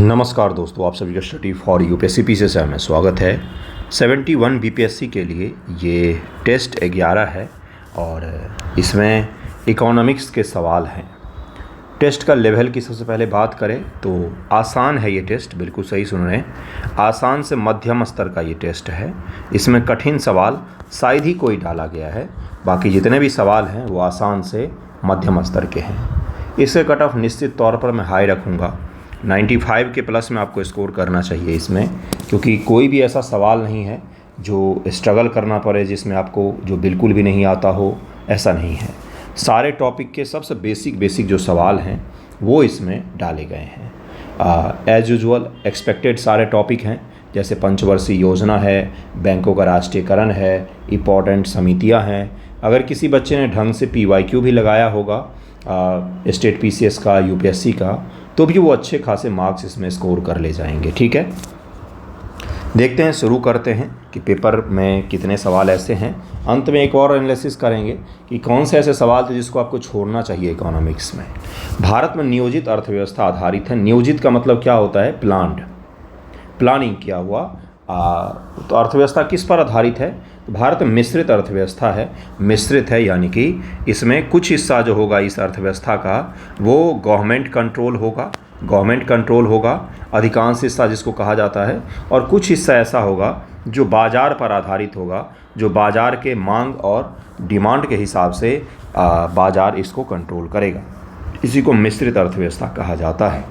नमस्कार दोस्तों, आप सभी का स्टडी फॉर यूपीएससी पीसी से हमें स्वागत है। 71 बीपीएससी के लिए ये टेस्ट 11 है और इसमें इकोनॉमिक्स के सवाल हैं। टेस्ट का लेवल की सबसे पहले बात करें तो आसान है ये टेस्ट, बिल्कुल सही सुन रहे हैं। आसान से मध्यम स्तर का ये टेस्ट है। इसमें कठिन सवाल शायद ही कोई डाला गया है, बाकी जितने भी सवाल हैं वो आसान से मध्यम स्तर के हैं। इसके कट ऑफ निश्चित तौर पर मैं हाई रखूँगा। 95 के प्लस में आपको स्कोर करना चाहिए इसमें, क्योंकि कोई भी ऐसा सवाल नहीं है जो स्ट्रगल करना पड़े, जिसमें आपको जो बिल्कुल भी नहीं आता हो, ऐसा नहीं है। सारे टॉपिक के सबसे बेसिक जो सवाल हैं वो इसमें डाले गए हैं। एज यूजुअल एक्सपेक्टेड सारे टॉपिक हैं, जैसे पंचवर्षीय योजना है, बैंकों का राष्ट्रीयकरण है, इम्पॉर्टेंट समितियां हैं। अगर किसी बच्चे ने ढंग से PYQ भी लगाया होगा स्टेट PCS का, UPSC का, तो भी वो अच्छे खासे मार्क्स इसमें स्कोर कर ले जाएंगे। ठीक है, देखते हैं, शुरू करते हैं कि पेपर में कितने सवाल ऐसे हैं। अंत में एक और एनालिसिस करेंगे कि कौन से ऐसे सवाल थे जिसको आपको छोड़ना चाहिए इकोनॉमिक्स में। भारत में नियोजित अर्थव्यवस्था आधारित है। नियोजित का मतलब क्या होता है? प्लान्ड, प्लानिंग किया हुआ। तो अर्थव्यवस्था किस पर आधारित है? तो भारत में मिश्रित अर्थव्यवस्था है। मिश्रित है यानी कि इसमें कुछ हिस्सा जो होगा इस अर्थव्यवस्था का वो गवर्नमेंट कंट्रोल होगा, अधिकांश हिस्सा जिसको कहा जाता है, और कुछ हिस्सा ऐसा होगा जो बाज़ार पर आधारित होगा, जो बाज़ार के मांग और डिमांड के हिसाब से बाज़ार इसको कंट्रोल करेगा। इसी को मिश्रित अर्थव्यवस्था कहा जाता है।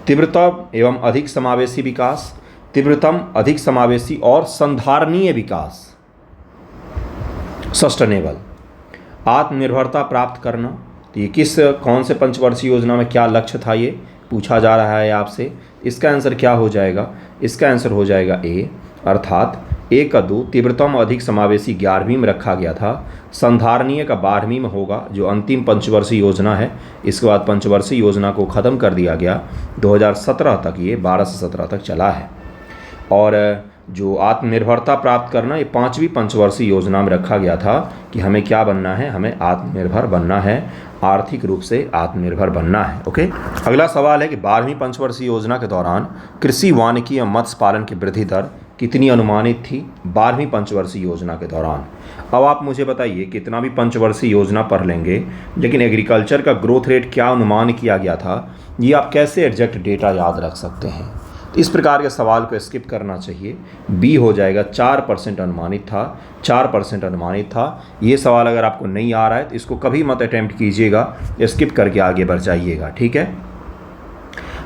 तीव्रतम एवं अधिक समावेशी विकास, तीव्रतम, अधिक समावेशी और संधारणीय विकास, सस्टेनेबल। आत्मनिर्भरता प्राप्त करना, तो ये कौन से पंचवर्षीय योजना में क्या लक्ष्य था, ये पूछा जा रहा है आपसे। इसका आंसर क्या हो जाएगा? इसका आंसर हो जाएगा ए, अर्थात ए का 2। तीव्रतम अधिक समावेशी 11वीं में रखा गया था, संधारणीय का 12वीं में होगा, जो अंतिम पंचवर्षीय योजना है। इसके बाद पंचवर्षीय योजना को ख़त्म कर दिया गया 2017 तक, ये 12 से 17 तक चला है। और जो आत्मनिर्भरता प्राप्त करना, ये 5वीं पंचवर्षीय योजना में रखा गया था कि हमें क्या बनना है, हमें आत्मनिर्भर बनना है, आर्थिक रूप से आत्मनिर्भर बनना है। ओके, अगला सवाल है कि 12वीं पंचवर्षीय योजना के दौरान कृषि, वानिकी एवं मत्स्य पालन की वृद्धि दर कितनी अनुमानित थी 12वीं पंचवर्षीय योजना के दौरान? अब आप मुझे बताइए, कितना भी पंचवर्षीय योजना पढ़ लेंगे, लेकिन एग्रीकल्चर का ग्रोथ रेट क्या अनुमान किया गया था, ये आप कैसे एग्जैक्ट डेटा याद रख सकते हैं? तो इस प्रकार के सवाल को स्किप करना चाहिए। बी हो जाएगा, 4% अनुमानित था, 4% अनुमानित था। ये सवाल अगर आपको नहीं आ रहा है तो इसको कभी मत अटेम्प्ट कीजिएगा, स्किप करके आगे बढ़ जाइएगा। ठीक है,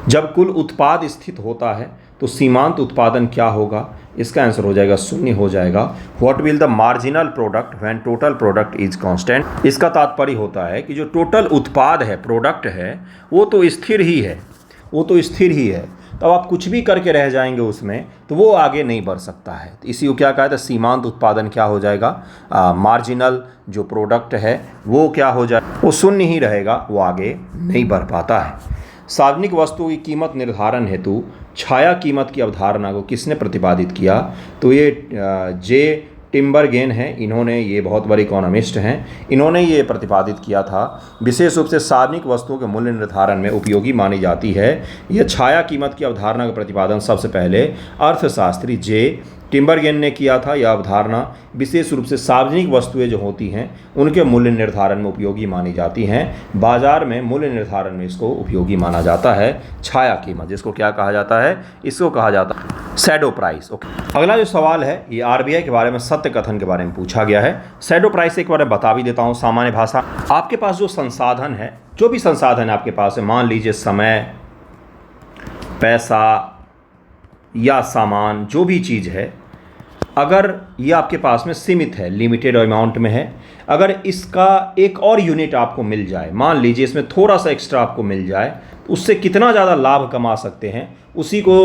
जब कुल उत्पाद स्थित होता है तो सीमांत उत्पादन क्या होगा? इसका आंसर हो जाएगा 0 हो जाएगा। What will the marginal product when total product is constant? इसका तात्पर्य होता है कि जो टोटल उत्पाद है, प्रोडक्ट है, वो तो स्थिर ही है, वो तो स्थिर ही है। तो अब आप कुछ भी करके रह जाएंगे उसमें, तो वो आगे नहीं बढ़ सकता है। तो इसी को क्या कहा था? सीमांत उत्पादन क्या हो जाएगा? मार्जिनल जो प्रोडक्ट है वो क्या हो जाएगा? वो 0 ही रहेगा, वो आगे नहीं बढ़ पाता है। सार्वजनिक वस्तुओं की कीमत निर्धारण हेतु छाया कीमत की अवधारणा को किसने प्रतिपादित किया? तो ये जे टिम्बरगेन है, इन्होंने, ये बहुत बड़े इकोनॉमिस्ट हैं, इन्होंने ये प्रतिपादित किया था। विशेष रूप से सार्वजनिक वस्तुओं के मूल्य निर्धारण में उपयोगी मानी जाती है यह छाया कीमत की अवधारणा का प्रतिपादन सबसे पहले अर्थशास्त्री जे टिम्बरगेन ने किया था। यह अवधारणा विशेष रूप से सार्वजनिक वस्तुएं जो होती हैं उनके मूल्य निर्धारण में उपयोगी मानी जाती हैं। बाजार में मूल्य निर्धारण में इसको उपयोगी माना जाता है छाया कीमत, जिसको क्या कहा जाता है? इसको कहा जाता है शैडो प्राइस। ओके, अगला जो सवाल है ये RBI के बारे में, सत्य कथन के बारे में पूछा गया है। शैडो प्राइस एक बार बता भी देता हूँ सामान्य भाषा। आपके पास जो संसाधन है, जो भी संसाधन आपके पास है, मान लीजिए समय, पैसा या सामान, जो भी चीज़ है, अगर ये आपके पास में सीमित है, लिमिटेड अमाउंट में है, अगर इसका एक और यूनिट आपको मिल जाए, मान लीजिए इसमें थोड़ा सा एक्स्ट्रा आपको मिल जाए, तो उससे कितना ज़्यादा लाभ कमा सकते हैं, उसी को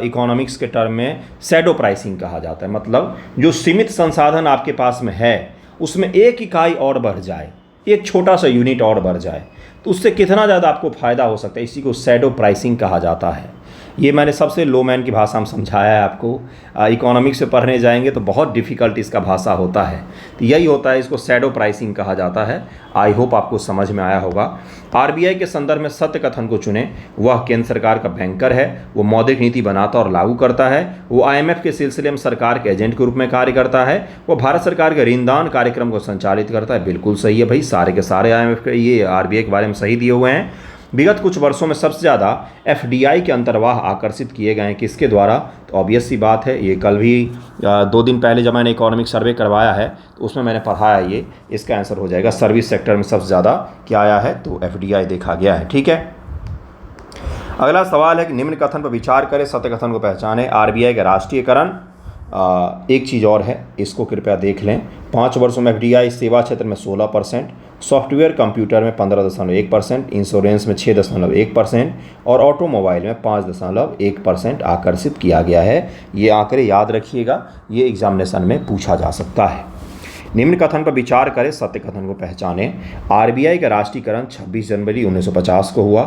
इकोनॉमिक्स के टर्म में शैडो प्राइसिंग कहा जाता है। मतलब जो सीमित संसाधन आपके पास में है उसमें एक इकाई और बढ़ जाए, एक छोटा सा यूनिट और बढ़ जाए, तो उससे कितना ज़्यादा आपको फ़ायदा हो सकता है, इसी को शैडो प्राइसिंग कहा जाता है। ये मैंने सबसे लो मैन की भाषा में समझाया है आपको। इकोनॉमिक्स से पढ़ने जाएंगे तो बहुत डिफ़िकल्ट इसका भाषा होता है। तो यही होता है, इसको शैडो प्राइसिंग कहा जाता है। आई होप आपको समझ में आया होगा। आरबीआई के संदर्भ में सत्य कथन को चुने। वह केंद्र सरकार का बैंकर है, वो मौद्रिक नीति बनाता और लागू करता है, वो आईएमएफ के सिलसिले में सरकार के एजेंट के रूप में कार्य करता है, वो भारत सरकार के ऋणदान कार्यक्रम को संचालित करता है। बिल्कुल सही है भाई, सारे के सारे आईएमएफ के ये आरबीआई के बारे में सही दिए हुए हैं। विगत कुछ वर्षों में सबसे ज़्यादा एफडीआई के अंतर्वाह आकर्षित किए गए हैं किसके द्वारा? तो ऑब्वियस सी बात है, ये कल भी 2 दिन पहले जब मैंने इकोनॉमिक सर्वे करवाया है तो उसमें मैंने पढ़ाया ये। इसका आंसर हो जाएगा सर्विस सेक्टर में सबसे ज़्यादा क्या आया है, तो एफडीआई देखा गया है। ठीक है, अगला सवाल है कि निम्न कथन पर विचार करें, सत्य कथन को पहचानें। आरबीआई का राष्ट्रीयकरण, एक चीज़ और है, इसको कृपया देख लें। 5 वर्षों में एफडीआई सेवा क्षेत्र में 16%, सॉफ्टवेयर कंप्यूटर में 15.1%, इंश्योरेंस में 6.1% और ऑटोमोबाइल में 5.1% आकर्षित किया गया है। ये आंकड़े याद रखिएगा, ये एग्जामिनेशन में पूछा जा सकता है। निम्न कथन पर विचार करें, सत्य कथन को पहचानें। आरबीआई का राष्ट्रीयकरण 26 जनवरी 1950 को हुआ।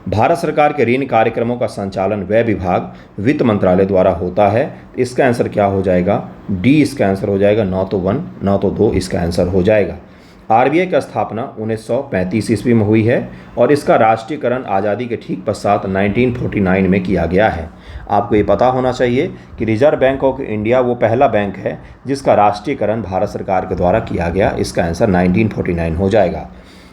भारत सरकार के ऋण कार्यक्रमों का संचालन व्यय विभाग वित्त मंत्रालय द्वारा होता है। इसका आंसर क्या हो जाएगा? डी इसका आंसर हो जाएगा, न तो 1 न तो 2 इसका आंसर हो जाएगा। आरबीआई की स्थापना 1935 ईस्वी में हुई है और इसका राष्ट्रीयकरण आज़ादी के ठीक पश्चात 1949 में किया गया है। आपको ये पता होना चाहिए कि रिजर्व बैंक ऑफ इंडिया वो पहला बैंक है जिसका राष्ट्रीयकरण भारत सरकार के द्वारा किया गया। इसका आंसर 1949 हो जाएगा।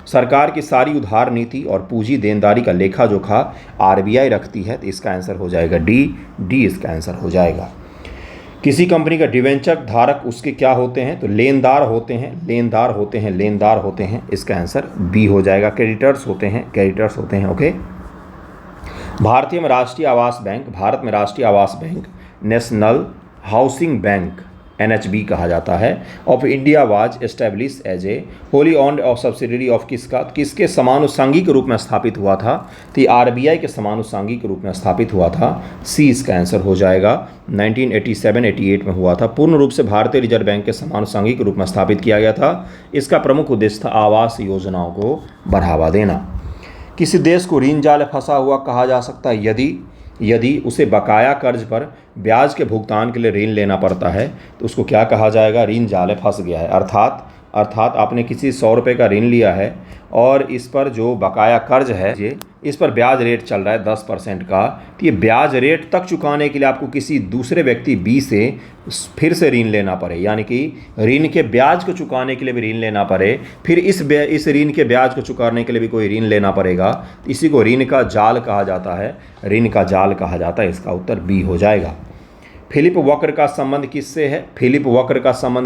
सरकार की सारी उधार नीति और पूंजी देनदारी का लेखा जोखा आरबीआई रखती है, तो इसका आंसर हो जाएगा डी इसका आंसर हो जाएगा। किसी कंपनी का डिवेंचर धारक उसके क्या होते हैं? तो लेनदार होते हैं। इसका आंसर बी हो जाएगा। क्रेडिटर्स होते हैं। ओके। भारत में राष्ट्रीय आवास bank national housing bank NHB कहा जाता है of India was establish as a wholly owned of subsidiary of किसके समानुषंगिक रूप में स्थापित हुआ था? तो आरबीआई के समानुषंगिक रूप में स्थापित हुआ था। सी इसका आंसर हो जाएगा। 1987-88 में हुआ था। पूर्ण रूप से भारतीय रिजर्व बैंक के समानुषंगिक रूप में स्थापित किया गया था। इसका प्रमुख उद्देश्य था आवास योजनाओं को बढ़ावा देना। किसी देश को ऋण जाल फंसा हुआ कहा जा सकता है यदि उसे बकाया कर्ज पर ब्याज के भुगतान के लिए ऋण लेना पड़ता है, तो उसको क्या कहा जाएगा? ऋण जाल फंस गया है। अर्थात आपने किसी 100 रुपये का ऋण लिया है और इस पर जो बकाया कर्ज है इस पर ब्याज रेट चल रहा है 10% का, तो ये ब्याज रेट तक चुकाने के लिए आपको किसी दूसरे व्यक्ति बी से फिर से ऋण लेना पड़े, यानी कि ऋण के ब्याज को चुकाने के लिए भी ऋण लेना पड़े, फिर इस ऋण के ब्याज को चुकाने के लिए भी कोई ऋण लेना पड़ेगा। इसी को ऋण का जाल कहा जाता है। इसका उत्तर बी हो जाएगा। फिलिप वक्र का संबंध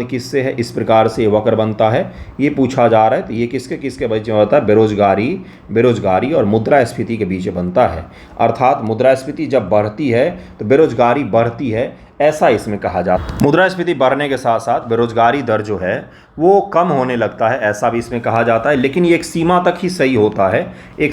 किससे है? इस प्रकार से ये वक्र बनता है, ये पूछा जा रहा है। तो ये किसके बीच में होता है? बेरोजगारी और मुद्रास्फीति के बीच में बनता है। अर्थात मुद्रास्फीति जब बढ़ती है तो बेरोजगारी बढ़ती है, ऐसा इसमें कहा जाता है। मुद्रास्फीति बढ़ने के साथ साथ बेरोजगारी दर जो है वो कम होने लगता है, ऐसा भी इसमें कहा जाता है। लेकिन ये एक सीमा तक ही सही होता है, ये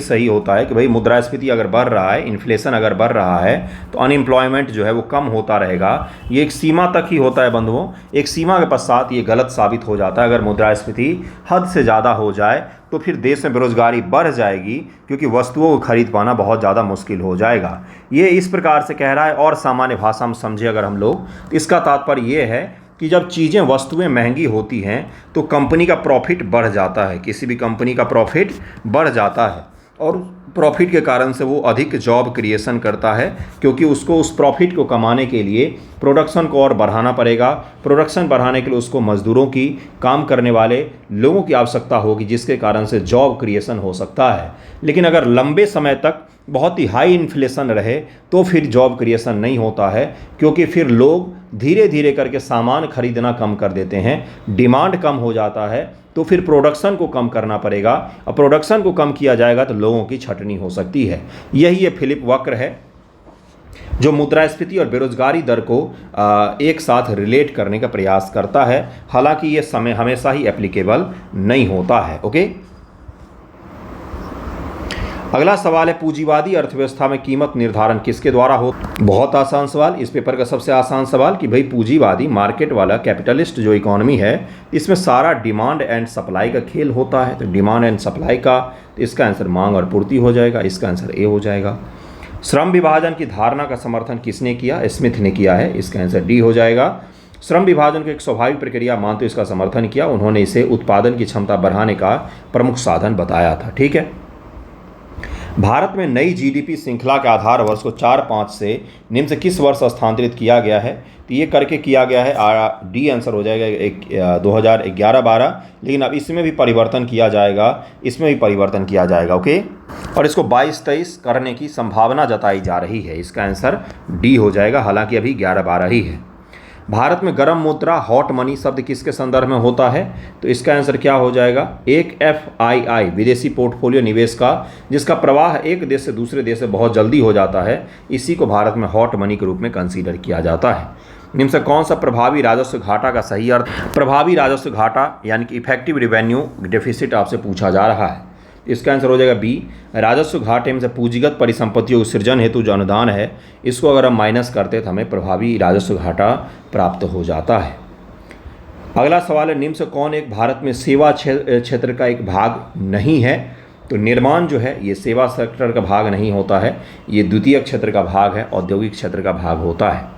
सही होता है कि भाई मुद्रास्फीति अगर बढ़ रहा है, इन्फ्लेशन अगर बढ़ रहा है तो अनएम्प्लॉयमेंट जो है वो कम होता रहेगा। ये एक सीमा तक ही होता है बंधुओं। एक सीमा के पश्चात ये गलत साबित हो जाता है। अगर मुद्रास्फीति हद से ज़्यादा हो जाए तो फिर देश में बेरोजगारी बढ़ जाएगी, क्योंकि वस्तुओं को खरीद पाना बहुत ज़्यादा मुश्किल हो जाएगा। ये इस प्रकार से कह रहा है। और सामान्य भाषा में समझे अगर हम लोग, तो इसका तात्पर्य ये है कि जब वस्तुएं महंगी होती हैं तो कंपनी का प्रॉफिट बढ़ जाता है। किसी भी कंपनी का प्रॉफिट बढ़ जाता है और प्रॉफिट के कारण से वो अधिक जॉब क्रिएशन करता है, क्योंकि उसको उस प्रॉफिट को कमाने के लिए प्रोडक्शन को और बढ़ाना पड़ेगा। प्रोडक्शन बढ़ाने के लिए उसको मजदूरों की, काम करने वाले लोगों की आवश्यकता होगी, जिसके कारण से जॉब क्रिएशन हो सकता है। लेकिन अगर लंबे समय तक बहुत ही हाई इन्फ्लेशन रहे तो फिर जॉब क्रिएशन नहीं होता है, क्योंकि फिर लोग धीरे धीरे करके सामान खरीदना कम कर देते हैं, डिमांड कम हो जाता है, तो फिर प्रोडक्शन को कम करना पड़ेगा। और प्रोडक्शन को कम किया जाएगा तो लोगों की छटनी हो सकती है। यही ये फिलिप वक्र है जो मुद्रास्फीति और बेरोजगारी दर को एक साथ रिलेट करने का प्रयास करता है। हालांकि ये समय हमेशा ही एप्लीकेबल नहीं होता है। ओके, अगला सवाल है पूंजीवादी अर्थव्यवस्था में कीमत निर्धारण किसके द्वारा हो? बहुत आसान सवाल, इस पेपर का सबसे आसान सवाल कि भाई पूंजीवादी मार्केट वाला कैपिटलिस्ट जो इकोनॉमी है, इसमें सारा डिमांड एंड सप्लाई का खेल होता है। तो डिमांड एंड सप्लाई का, तो इसका आंसर मांग और पूर्ति हो जाएगा। इसका आंसर ए हो जाएगा। श्रम विभाजन की धारणा का समर्थन किसने किया? स्मिथ ने किया है, इसका आंसर डी हो जाएगा। श्रम विभाजन को एक स्वाभाविक प्रक्रिया मानते हुए इसका समर्थन किया, उन्होंने इसे उत्पादन की क्षमता बढ़ाने का प्रमुख साधन बताया था। ठीक है। भारत में नई जीडीपी श्रृंखला के आधार वर्ष को 4-5 से निम्न से किस वर्ष स्थानांतरित किया गया है? तो ये करके किया गया है, डी आंसर हो जाएगा 2011-12, लेकिन अब इसमें भी परिवर्तन किया जाएगा, इसमें भी परिवर्तन किया जाएगा। ओके, और इसको 22-23 करने की संभावना जताई जा रही है, इसका आंसर डी हो जाएगा, हालांकि अभी 11-12 ही है। भारत में गर्म मुद्रा हॉट मनी शब्द किसके संदर्भ में होता है? तो इसका आंसर क्या हो जाएगा? एक FII विदेशी पोर्टफोलियो निवेश का जिसका प्रवाह एक देश से दूसरे देश से बहुत जल्दी हो जाता है, इसी को भारत में हॉट मनी के रूप में कंसीडर किया जाता है। निम्न से कौन सा प्रभावी राजस्व घाटा का सही अर्थ? प्रभावी राजस्व घाटा यानी कि इफेक्टिव रिवेन्यू डेफिसिट आपसे पूछा जा रहा है, इसका आंसर हो जाएगा बी। राजस्व घाटे में से पूंजीगत परिसंपत्तियों के सृजन हेतु जो अनुदान है, इसको अगर हम माइनस करते तो हमें प्रभावी राजस्व घाटा प्राप्त हो जाता है। अगला सवाल है, निम्न से कौन एक भारत में सेवा क्षेत्र का एक भाग नहीं है? तो निर्माण जो है ये सेवा सेक्टर का भाग नहीं होता है, ये द्वितीय क्षेत्र का भाग है, औद्योगिक क्षेत्र का भाग होता है।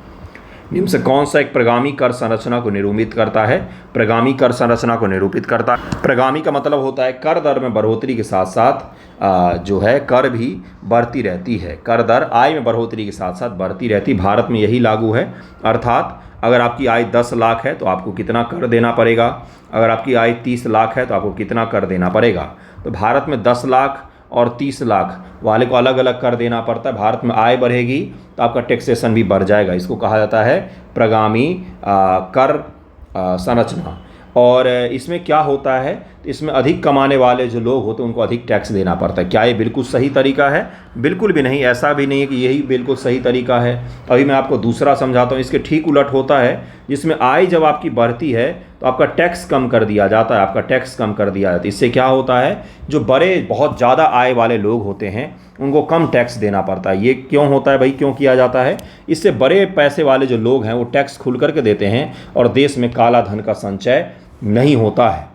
निम्न से कौन सा एक प्रगामी कर संरचना को निरूपित करता है? प्रगामी कर संरचना को निरूपित करता है। प्रगामी का मतलब होता है कर दर में बढ़ोतरी के साथ साथ जो है कर भी बढ़ती रहती है, कर दर आय में बढ़ोतरी के साथ साथ बढ़ती रहती। भारत में यही लागू है, अर्थात अगर आपकी आय 10 लाख है तो आपको कितना कर देना पड़ेगा, अगर आपकी आय 30 लाख है तो आपको कितना कर देना पड़ेगा। तो भारत में 10 लाख और 30 लाख वाले को अलग अलग कर देना पड़ता है। भारत में आय बढ़ेगी तो आपका टैक्सेशन भी बढ़ जाएगा, इसको कहा जाता है प्रगामी कर संरचना। और इसमें क्या होता है, तो इसमें अधिक कमाने वाले जो लोग होते हैं उनको अधिक टैक्स देना पड़ता है। क्या ये बिल्कुल सही तरीका है? बिल्कुल भी नहीं, ऐसा भी नहीं है कि यही बिल्कुल सही तरीका है। अभी मैं आपको दूसरा समझाता हूँ, इसके ठीक उलट होता है, जिसमें आय जब आपकी बढ़ती है तो आपका टैक्स कम कर दिया जाता है, आपका टैक्स कम कर दिया जाता है। इससे क्या होता है, जो बड़े बहुत ज़्यादा आय वाले लोग होते हैं उनको कम टैक्स देना पड़ता है। ये क्यों होता है भाई, क्यों किया जाता है? इससे बड़े पैसे वाले जो लोग हैं वो टैक्स खुल करके देते हैं और देश में काला धन का संचय नहीं होता है।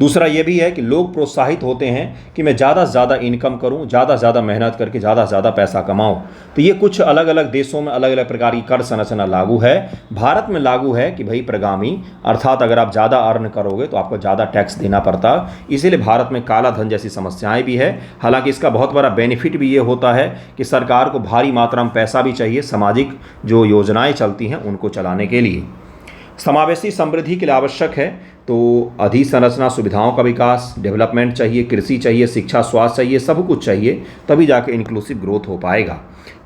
दूसरा ये भी है कि लोग प्रोत्साहित होते हैं कि मैं ज़्यादा से ज़्यादा इनकम करूं, ज़्यादा से ज़्यादा मेहनत करके ज़्यादा से ज़्यादा पैसा कमाऊं। तो ये कुछ अलग अलग देशों में अलग अलग प्रकार की कर संरचना लागू है। भारत में लागू है कि भाई प्रगामी, अर्थात अगर आप ज़्यादा अर्न करोगे तो आपको ज़्यादा टैक्स देना पड़ता, इसीलिए भारत में काला धन जैसी समस्याएं भी है। हालांकि इसका बहुत बड़ा बेनिफिट भी ये होता है कि सरकार को भारी मात्रा में पैसा भी चाहिए सामाजिक जो योजनाएँ चलती हैं उनको चलाने के लिए। समावेशी समृद्धि के लिए आवश्यक है तो अधीसंरचना सुविधाओं का विकास, डेवलपमेंट चाहिए, कृषि चाहिए, शिक्षा स्वास्थ्य चाहिए, सब कुछ चाहिए, तभी जाके इंक्लूसिव ग्रोथ हो पाएगा।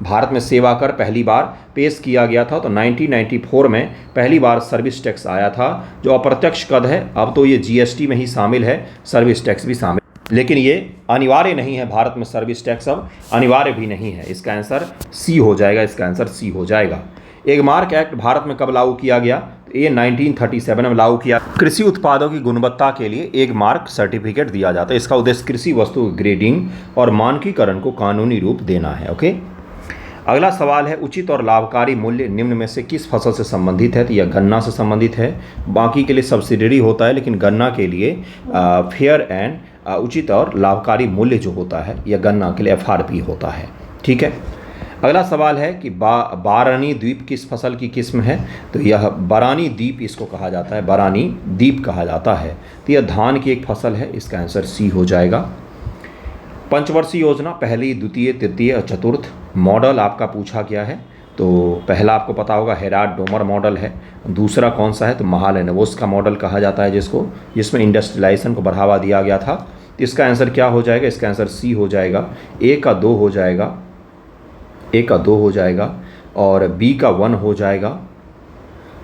भारत में सेवा कर पहली बार पेश किया गया था तो 1994 में पहली बार सर्विस टैक्स आया था, जो अप्रत्यक्ष कर है। अब तो ये GST में ही शामिल है, सर्विस टैक्स भी शामिल, लेकिन ये अनिवार्य नहीं है। भारत में सर्विस टैक्स अब अनिवार्य भी नहीं है, इसका आंसर सी हो जाएगा, इसका आंसर सी हो जाएगा। एगमार्क एक्ट भारत में कब लागू किया गया? तो ये 1937 में लागू किया। कृषि उत्पादों की गुणवत्ता के लिए एगमार्क सर्टिफिकेट दिया जाता है। इसका उद्देश्य कृषि वस्तु ग्रेडिंग और मानकीकरण को कानूनी रूप देना है। ओके, अगला सवाल है, उचित और लाभकारी मूल्य निम्न में से किस फसल से संबंधित है? तो यह गन्ना से संबंधित है। बाकी के लिए सब्सिडरी होता है, लेकिन गन्ना के लिए फेयर एंड उचित और लाभकारी मूल्य जो होता है यह गन्ना के लिए FRP होता है। ठीक है। अगला सवाल है कि बारानी द्वीप किस फसल की किस्म है? तो यह बारानी द्वीप इसको कहा जाता है, बारानी द्वीप कहा जाता है। तो यह धान की एक फसल है, इसका आंसर सी हो जाएगा। पंचवर्षीय योजना पहली, द्वितीय, तृतीय और चतुर्थ मॉडल आपका पूछा गया है। तो पहला आपको पता होगा हेराल्ड डोमर मॉडल है। दूसरा कौन सा है? तो महालनोबिस का मॉडल कहा जाता है, जिसमें इंडस्ट्रियलाइजेशन को बढ़ावा दिया गया था। तो इसका आंसर क्या हो जाएगा? इसका आंसर सी हो जाएगा। ए का 2 हो जाएगा, ए का 2 हो जाएगा और बी का 1 हो जाएगा,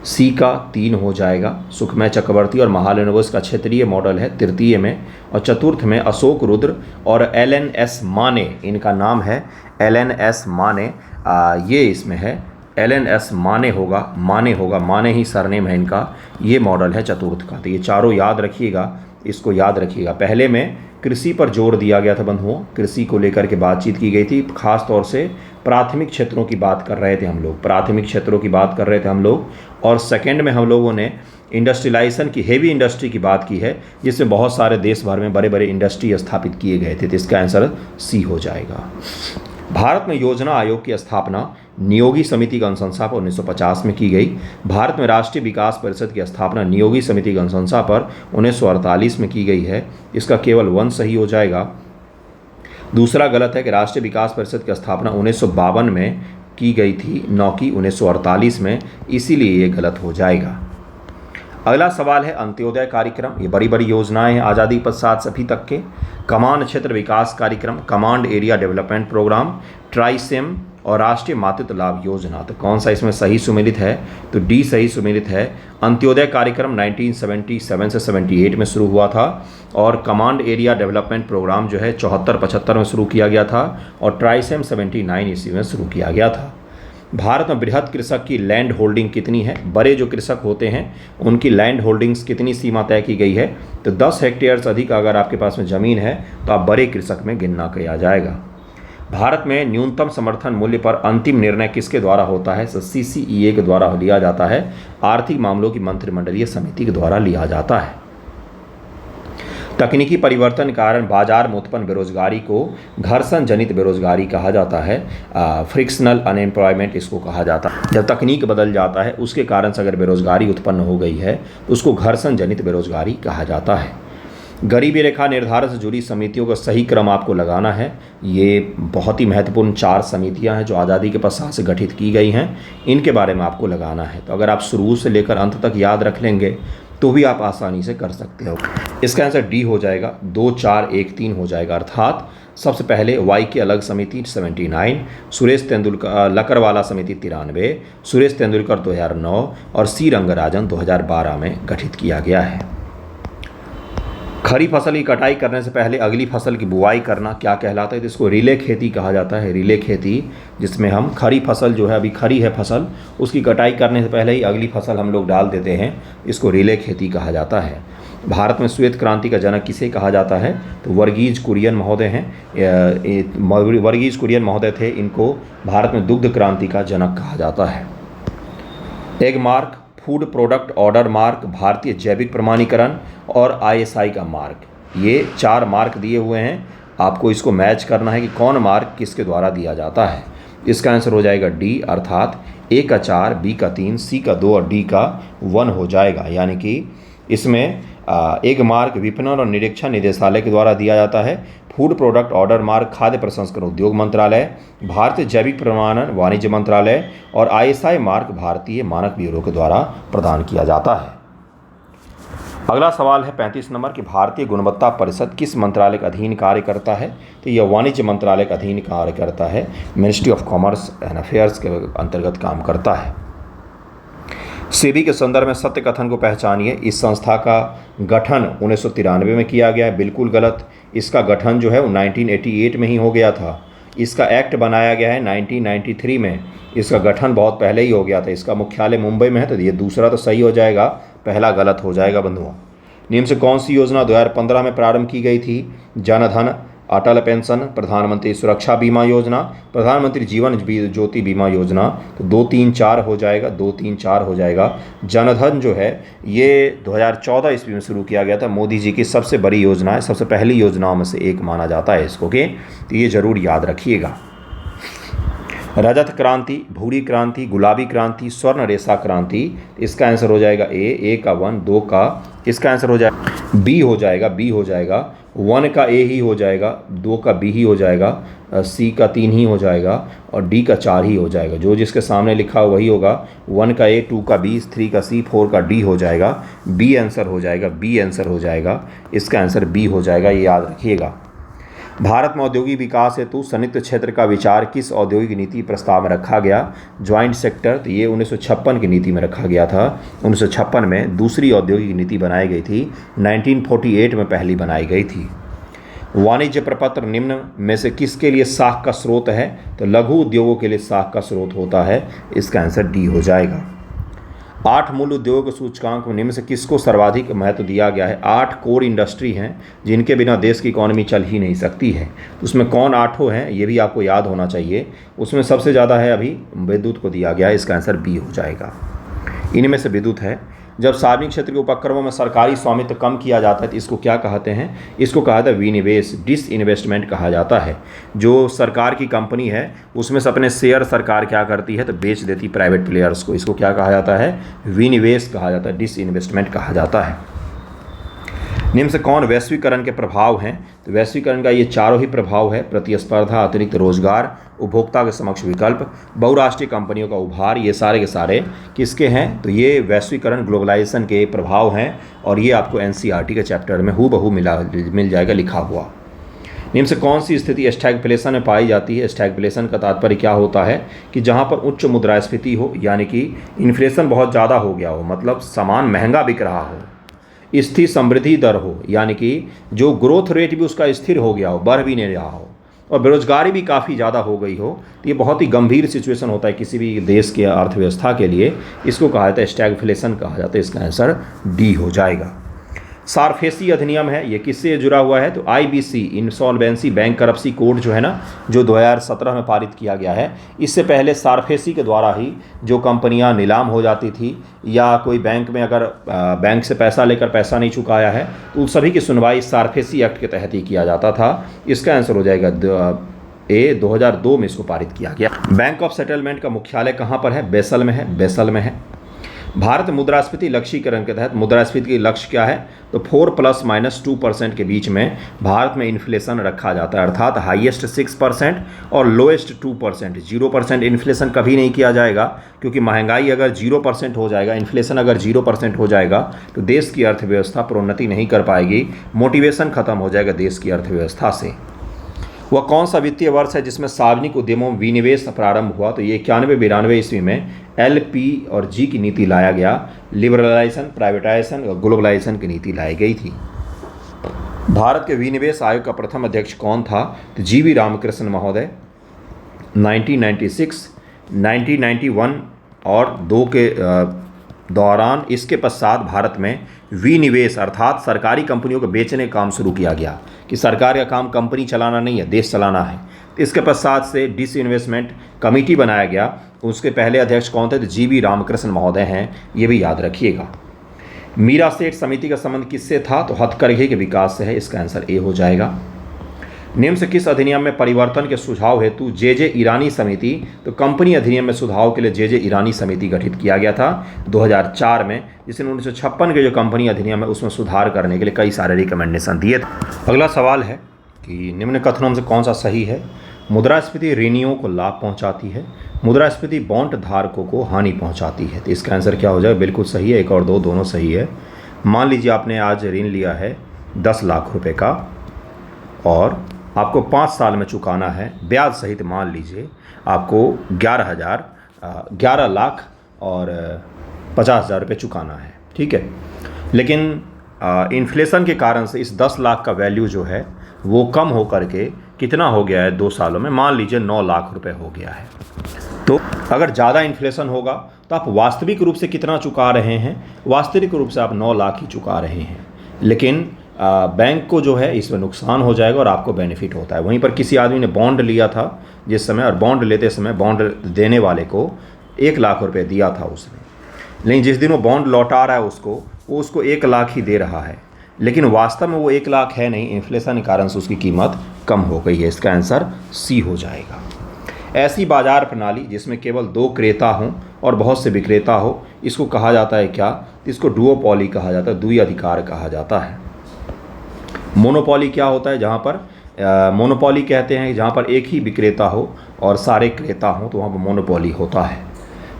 सी का 3 हो जाएगा। सुखमय चक्रवर्ती और महालनोबिस का क्षेत्रीय मॉडल है तृतीय में, और चतुर्थ में अशोक रुद्र और LNS माने, इनका नाम है LNS माने, ये इसमें है LNS माने होगा, माने ही सरनेम है इनका, ये मॉडल है चतुर्थ का। तो ये चारों याद रखिएगा, इसको याद रखिएगा। पहले में कृषि पर जोर दिया गया था बंधुओं, कृषि को लेकर के बातचीत की गई थी, खास तौर से प्राथमिक क्षेत्रों की बात कर रहे थे हम लोग, प्राथमिक क्षेत्रों की बात कर रहे थे हम लोग। और सेकंड में हम लोगों ने इंडस्ट्रियलाइजेशन की, हेवी इंडस्ट्री की बात की है, जिससे बहुत सारे देश भर में बड़े बड़े इंडस्ट्री स्थापित किए गए थे। तो इसका आंसर सी हो जाएगा। भारत में योजना आयोग की स्थापना नियोगी समिति की अनुशंसा पर 1950 में की गई। भारत में राष्ट्रीय विकास परिषद की स्थापना नियोगी समिति की अनुशंसा पर 1948 में की गई है। इसका केवल 1 सही हो जाएगा। दूसरा गलत है कि राष्ट्रीय विकास परिषद की स्थापना 1952 में की गई थी, न कि 1948 में, इसीलिए ये गलत हो जाएगा। अगला सवाल है अंत्योदय कार्यक्रम। ये बड़ी बड़ी योजनाएं हैं आज़ादी पश्चात सभी तक के। कमांड क्षेत्र विकास कार्यक्रम, कमांड एरिया डेवलपमेंट प्रोग्राम, ट्राइसेम और राष्ट्रीय मातृत्व लाभ योजना। तो कौन सा इसमें सही सुमेलित है? तो डी सही सुमेलित है। अंत्योदय कार्यक्रम 1977 से 78 में शुरू हुआ था और कमांड एरिया डेवलपमेंट प्रोग्राम जो है 74-75 में शुरू किया गया था और ट्राइसेम 79 ईस्वी में शुरू किया गया था। भारत में बृहद कृषक की लैंड होल्डिंग कितनी है? बड़े जो कृषक होते हैं उनकी लैंड होल्डिंग्स कितनी सीमा तय की गई है? तो 10 हेक्टेयर से अधिक अगर आपके पास में ज़मीन है तो आप बड़े कृषक में गिनना किया जाएगा। भारत में न्यूनतम समर्थन मूल्य पर अंतिम निर्णय किसके द्वारा होता है? तो CCEA के द्वारा लिया जाता है। आर्थिक मामलों की मंत्रिमंडलीय समिति के द्वारा लिया जाता है। तकनीकी परिवर्तन के कारण बाजार में उत्पन्न बेरोजगारी को घर्षण जनित बेरोजगारी कहा जाता है। फ्रिक्शनल अनएम्प्लॉयमेंट इसको कहा जाता है। जब तकनीक बदल जाता है उसके कारण से अगर बेरोजगारी उत्पन्न हो गई है तो उसको घर्षण जनित बेरोजगारी कहा जाता है। गरीबी रेखा निर्धारण से जुड़ी समितियों का सही क्रम आपको लगाना है। ये बहुत ही महत्वपूर्ण 4 समितियां हैं जो आज़ादी के पश्चात से गठित की गई हैं, इनके बारे में आपको लगाना है। तो अगर आप शुरू से लेकर अंत तक याद रख लेंगे तो भी आप आसानी से कर सकते हो। इसका आंसर डी हो जाएगा, 2, 4, 1, 3 हो जाएगा। अर्थात सबसे पहले वाई की अलग समिति 79, सुरेश तेंदुलकर लकरवाला समिति 93, सुरेश तेंदुलकर 2009 और सी रंगराजन 2012 में गठित किया गया है। खरी फसल की कटाई करने से पहले अगली फसल की बुआई करना क्या कहलाता है? तो इसको रिले खेती कहा जाता है। रिले खेती, जिसमें हम खरी फसल जो है, अभी खरी है फसल, उसकी कटाई करने से पहले ही अगली फसल हम लोग डाल देते हैं, इसको रिले खेती कहा जाता है। भारत में श्वेत क्रांति का जनक किसे कहा जाता है? तो वर्गीज कुरियन महोदय हैं। वर्गीज कुरियन महोदय थे, इनको भारत में दुग्ध क्रांति का जनक कहा जाता है। Egg mark, food product order mark, भारतीय जैविक प्रमाणीकरण और ISI का मार्क, ये 4 मार्क दिए हुए हैं। आपको इसको मैच करना है कि कौन मार्क किसके द्वारा दिया जाता है। इसका आंसर हो जाएगा डी, अर्थात ए का 4, बी का 3, सी का 2 और डी का 1 हो जाएगा। यानी कि इसमें एक मार्क विपणन और निरीक्षण निदेशालय के द्वारा दिया जाता है। फूड प्रोडक्ट ऑर्डर मार्क खाद्य प्रसंस्करण उद्योग मंत्रालय, भारतीय जैविक प्रमाणन वाणिज्य मंत्रालय और ISI मार्क भारतीय मानक ब्यूरो के द्वारा प्रदान किया जाता है। अगला सवाल है 35 नंबर कि भारतीय गुणवत्ता परिषद किस मंत्रालय के अधीन कार्य करता है? तो यह वाणिज्य मंत्रालय के अधीन कार्य करता है। Ministry of commerce and affairs के अंतर्गत काम करता है। सेबी के संदर्भ में सत्य कथन को पहचानिए। इस संस्था का गठन 1993 में किया गया है, बिल्कुल गलत। इसका गठन जो है वो 1988 में ही हो गया था। इसका एक्ट बनाया गया है 1993 में। इसका गठन बहुत पहले ही हो गया था। इसका मुख्यालय मुंबई में है, तो ये दूसरा तो सही हो जाएगा, पहला गलत हो जाएगा बंधुओं। निम्न से कौन सी योजना 2015 में प्रारंभ की गई थी? जनधन, अटल पेंशन, प्रधानमंत्री सुरक्षा बीमा योजना, प्रधानमंत्री जीवन ज्योति बीमा योजना। तो 2, 3, 4 हो जाएगा, 2, 3, 4 हो जाएगा। जनधन जो है ये 2014 ईस्वी में शुरू किया गया था। मोदी जी की सबसे बड़ी योजना है, सबसे पहली योजनाओं में से एक माना जाता है इसको कि, तो ये जरूर याद रखिएगा। रजत क्रांति, भूरी क्रांति, गुलाबी क्रांति, स्वर्ण रेशा क्रांति। इसका आंसर हो जाएगा ए का 1, 2 का, इसका आंसर हो जाएगा बी हो जाएगा, बी हो जाएगा। 1 का ए ही हो जाएगा, 2 का बी ही हो जाएगा, सी का 3 ही हो जाएगा और डी का 4 ही हो जाएगा। जो जिसके सामने लिखा हो वही होगा। 1 का ए, 2 का बी, 3 का सी, 4 का डी हो जाएगा। बी आंसर हो जाएगा, बी आंसर हो जाएगा। इसका आंसर बी हो जाएगा, ये याद रखिएगा। भारत में औद्योगिक विकास हेतु संयुक्त क्षेत्र का विचार किस औद्योगिक नीति प्रस्ताव में रखा गया? ज्वाइंट सेक्टर, तो ये 1956 की नीति में रखा गया था। 1956 में दूसरी औद्योगिक नीति बनाई गई थी, 1948 में पहली बनाई गई थी। वाणिज्य प्रपत्र निम्न में से किसके लिए साख का स्रोत है? तो लघु उद्योगों के लिए साख का स्रोत होता है। इसका आंसर डी हो जाएगा। 8 मूल उद्योगों के सूचकांक में निम्न से किसको सर्वाधिक महत्व दिया गया है? 8 कोर इंडस्ट्री हैं जिनके बिना देश की इकॉनमी चल ही नहीं सकती है। उसमें कौन 8 हैं ये भी आपको याद होना चाहिए। उसमें सबसे ज़्यादा है अभी विद्युत को दिया गया है। इसका आंसर बी हो जाएगा। इनमें से विद्युत है। जब सार्वजनिक क्षेत्र के उपक्रमों में सरकारी स्वामित्व कम किया जाता है तो इसको क्या कहते हैं, इसको कहा जाता है विनिवेश, डिसइन्वेस्टमेंट कहा जाता है। जो सरकार की कंपनी है उसमें से अपने शेयर सरकार क्या करती है तो बेच देती प्राइवेट प्लेयर्स को, इसको क्या कहा जाता है, विनिवेश कहा जाता है, डिसइन्वेस्टमेंट कहा जाता है। निम्न से कौन वैश्वीकरण के प्रभाव हैं, तो वैश्वीकरण का ये चारों ही प्रभाव है, प्रतिस्पर्धा, अतिरिक्त रोजगार, उपभोक्ता के समक्ष विकल्प, बहुराष्ट्रीय कंपनियों का उभार, ये सारे के सारे किसके हैं, तो ये वैश्वीकरण ग्लोबलाइजेशन के प्रभाव हैं और ये आपको एनसीईआरटी के चैप्टर में हूबहू मिल जाएगा लिखा हुआ। निम्न से कौन सी स्थिति स्टैगफ्लेशन में पाई जाती है। स्टैगफ्लेशन का तात्पर्य क्या होता है कि जहाँ पर उच्च मुद्रास्फीति हो, यानी कि इन्फ्लेशन बहुत ज़्यादा हो गया हो, मतलब सामान महंगा बिक रहा हो, स्थिर समृद्धि दर हो, यानी कि जो ग्रोथ रेट भी उसका स्थिर हो गया हो, बढ़ भी नहीं रहा हो, और बेरोजगारी भी काफ़ी ज़्यादा हो गई हो, तो ये बहुत ही गंभीर सिचुएशन होता है किसी भी देश के अर्थव्यवस्था के लिए। इसको कहा जाता है स्टैगफ्लेशन कहा जाता है। इसका आंसर डी हो जाएगा। सारफेसी अधिनियम है, ये किससे जुड़ा हुआ है, तो आईबीसी, इंसॉल्वेंसी बैंकरप्सी कोड जो है ना, जो 2017 में पारित किया गया है। इससे पहले सारफेसी के द्वारा ही जो कंपनियां नीलाम हो जाती थी या कोई बैंक में अगर बैंक से पैसा लेकर पैसा नहीं चुकाया है तो उन सभी की सुनवाई सारफेसी एक्ट के तहत ही किया जाता था। इसका आंसर हो जाएगा ए, 2002 में इसको पारित किया गया। बैंक ऑफ सेटलमेंट का मुख्यालय कहाँ पर है, बेसल में है, बेसल में है। भारत मुद्रास्फीति लक्ष्यीकरण के तहत मुद्रास्फीति की लक्ष्य क्या है, तो 4+- 2% के बीच में भारत में इन्फ्लेशन रखा जाता है, अर्थात हाईएस्ट 6% और लोएस्ट 2%। 0% इन्फ्लेशन कभी नहीं किया जाएगा, क्योंकि महंगाई अगर 0% हो जाएगा, इन्फ्लेशन अगर 0% हो जाएगा तो देश की अर्थव्यवस्था प्रोन्नति नहीं कर पाएगी, मोटिवेशन खत्म हो जाएगा देश की अर्थव्यवस्था से। वह कौन सा वित्तीय वर्ष है जिसमें सार्वजनिक उद्यमों में विनिवेश प्रारंभ हुआ, तो ये 91-92 ईस्वी में LP और G की नीति लाया गया, लिबरलाइजेशन, प्राइवेटाइजेशन और ग्लोबलाइजेशन की नीति लाई गई थी। भारत के विनिवेश आयोग का प्रथम अध्यक्ष कौन था, तो GV रामकृष्ण महोदय। 1996, 1991 और 2 के दौरान इसके पश्चात भारत में विनिवेश अर्थात सरकारी कंपनियों को बेचने का काम शुरू किया गया कि सरकार का काम कंपनी चलाना नहीं है, देश चलाना है। इसके पश्चात से डिसइन्वेस्टमेंट कमेटी बनाया गया, उसके पहले अध्यक्ष कौन थे, तो GV रामकृष्ण महोदय हैं, ये भी याद रखिएगा। मीरा सेठ समिति का संबंध किससे था, तो हथकरघे के विकास से है। इसका आंसर ए हो जाएगा। निम्न से किस अधिनियम में परिवर्तन के सुझाव हेतु जे ईरानी समिति, तो कंपनी अधिनियम में सुधार के लिए जे ईरानी समिति गठित किया गया था 2004 में, जिसने 1956 के जो कंपनी अधिनियम है उसमें सुधार करने के लिए कई सारे रिकमेंडेशन दिए थे। अगला सवाल है कि निम्न कथनों में से कौन सा सही है। मुद्रास्फीति ऋणियों को लाभ पहुँचाती है, मुद्रास्फीति बॉन्ड धारकों को हानि पहुँचाती है। तो इसका आंसर क्या हो जाएगा, बिल्कुल सही है, 1 और 2 दोनों सही है। मान लीजिए आपने आज ऋण लिया है 10 लाख रुपये का और आपको 5 साल में चुकाना है, ब्याज सहित मान लीजिए आपको 11 लाख और 50,000 रुपये चुकाना है, ठीक है। लेकिन इन्फ्लेशन के कारण से इस 10 लाख का वैल्यू जो है वो कम हो करके कितना हो गया है 2 सालों में, मान लीजिए 9 लाख रुपए हो गया है। तो अगर ज़्यादा इन्फ्लेशन होगा तो आप वास्तविक रूप से कितना चुका रहे हैं, वास्तविक रूप से आप 9 लाख ही चुका रहे हैं, लेकिन बैंक को जो है इसमें नुकसान हो जाएगा और आपको बेनिफिट होता है। वहीं पर किसी आदमी ने बॉन्ड लिया था जिस समय, और बॉन्ड लेते समय बॉन्ड देने वाले को 1 लाख रुपए दिया था उसने, लेकिन जिस दिन वो बॉन्ड लौटा रहा है वो उसको 1 लाख ही दे रहा है, लेकिन वास्तव में वो 1 लाख है नहीं, इन्फ्लेशन के कारण से उसकी कीमत कम हो गई है। इसका आंसर सी हो जाएगा। ऐसी बाजार प्रणाली जिसमें केवल 2 क्रेता हों और बहुत से विक्रेता हो, इसको कहा जाता है क्या, इसको डुओपॉली कहा जाता है, द्वि अधिकार कहा जाता है। मोनोपॉली क्या होता है, जहाँ पर मोनोपॉली कहते हैं जहाँ पर एक ही विक्रेता हो और सारे क्रेता हों, तो वहाँ पर मोनोपॉली होता है।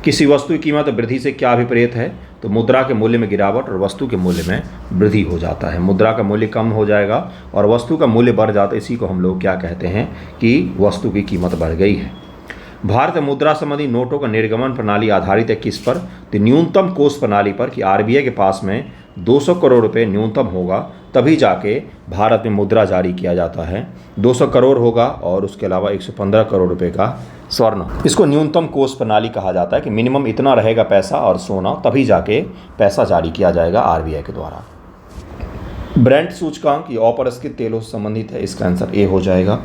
किसी वस्तु की कीमत वृद्धि से क्या विपरीत है, तो मुद्रा के मूल्य में गिरावट और वस्तु के मूल्य में वृद्धि हो जाता है। मुद्रा का मूल्य कम हो जाएगा और वस्तु का मूल्य बढ़ जाता है, इसी को हम लोग क्या कहते हैं कि वस्तु की कीमत बढ़ गई है। भारत मुद्रा संबंधी नोटों का निर्गमन प्रणाली आधारित है किस पर, तो न्यूनतम कोष प्रणाली पर, कि RBI के पास में 200 करोड़ रुपए न्यूनतम होगा तभी जाके भारत में मुद्रा जारी किया जाता है। 200 करोड़ होगा और उसके अलावा 115 करोड़ रुपए का स्वर्ण। इसको न्यूनतम कोष प्रणाली कहा जाता है कि मिनिमम इतना रहेगा पैसा और सोना, तभी जाके पैसा जारी किया जाएगा RBI के द्वारा। ब्रेंट सूचकांक ये अपरिष्कृत तेलों से संबंधित है, इसका आंसर ए हो जाएगा।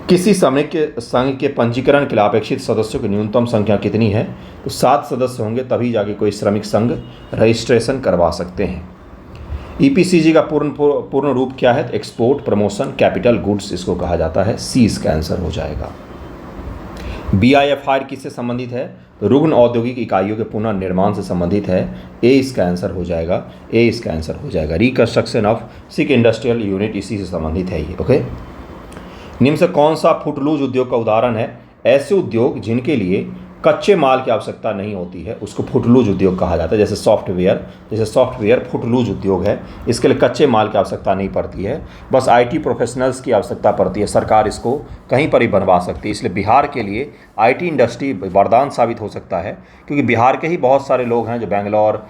किसी श्रमिक के संघ के पंजीकरण के लिए अपेक्षित सदस्यों की न्यूनतम संख्या कितनी है? तो 7 सदस्य होंगे तभी जाके कोई श्रमिक संघ रजिस्ट्रेशन करवा सकते हैं। ईपीसीजी का पूर्ण रूप क्या है? एक्सपोर्ट प्रमोशन कैपिटल गुड्स इसको कहा जाता है। सी इसका आंसर हो जाएगा। बीआईएफआर किससे संबंधित है? तो रुग्ण औद्योगिक इकाइयों के पुनर्निर्माण से संबंधित है। ए इसका आंसर हो जाएगा। ए इसका आंसर हो जाएगा। Reconstruction of sick industrial unit इसी से संबंधित है ये। ओके, निम्न से कौन सा फुटलूज उद्योग का उदाहरण है? ऐसे उद्योग जिनके लिए कच्चे माल की आवश्यकता नहीं होती है उसको फुटलूज उद्योग कहा जाता है। जैसे सॉफ्टवेयर फुटलूज उद्योग है, इसके लिए कच्चे माल की आवश्यकता नहीं पड़ती है, बस आईटी प्रोफेशनल्स की आवश्यकता पड़ती है। सरकार इसको कहीं पर ही बनवा सकती है। इसलिए बिहार के लिए आईटी इंडस्ट्री वरदान साबित हो सकता है, क्योंकि बिहार के ही बहुत सारे लोग हैं जो बेंगलोर,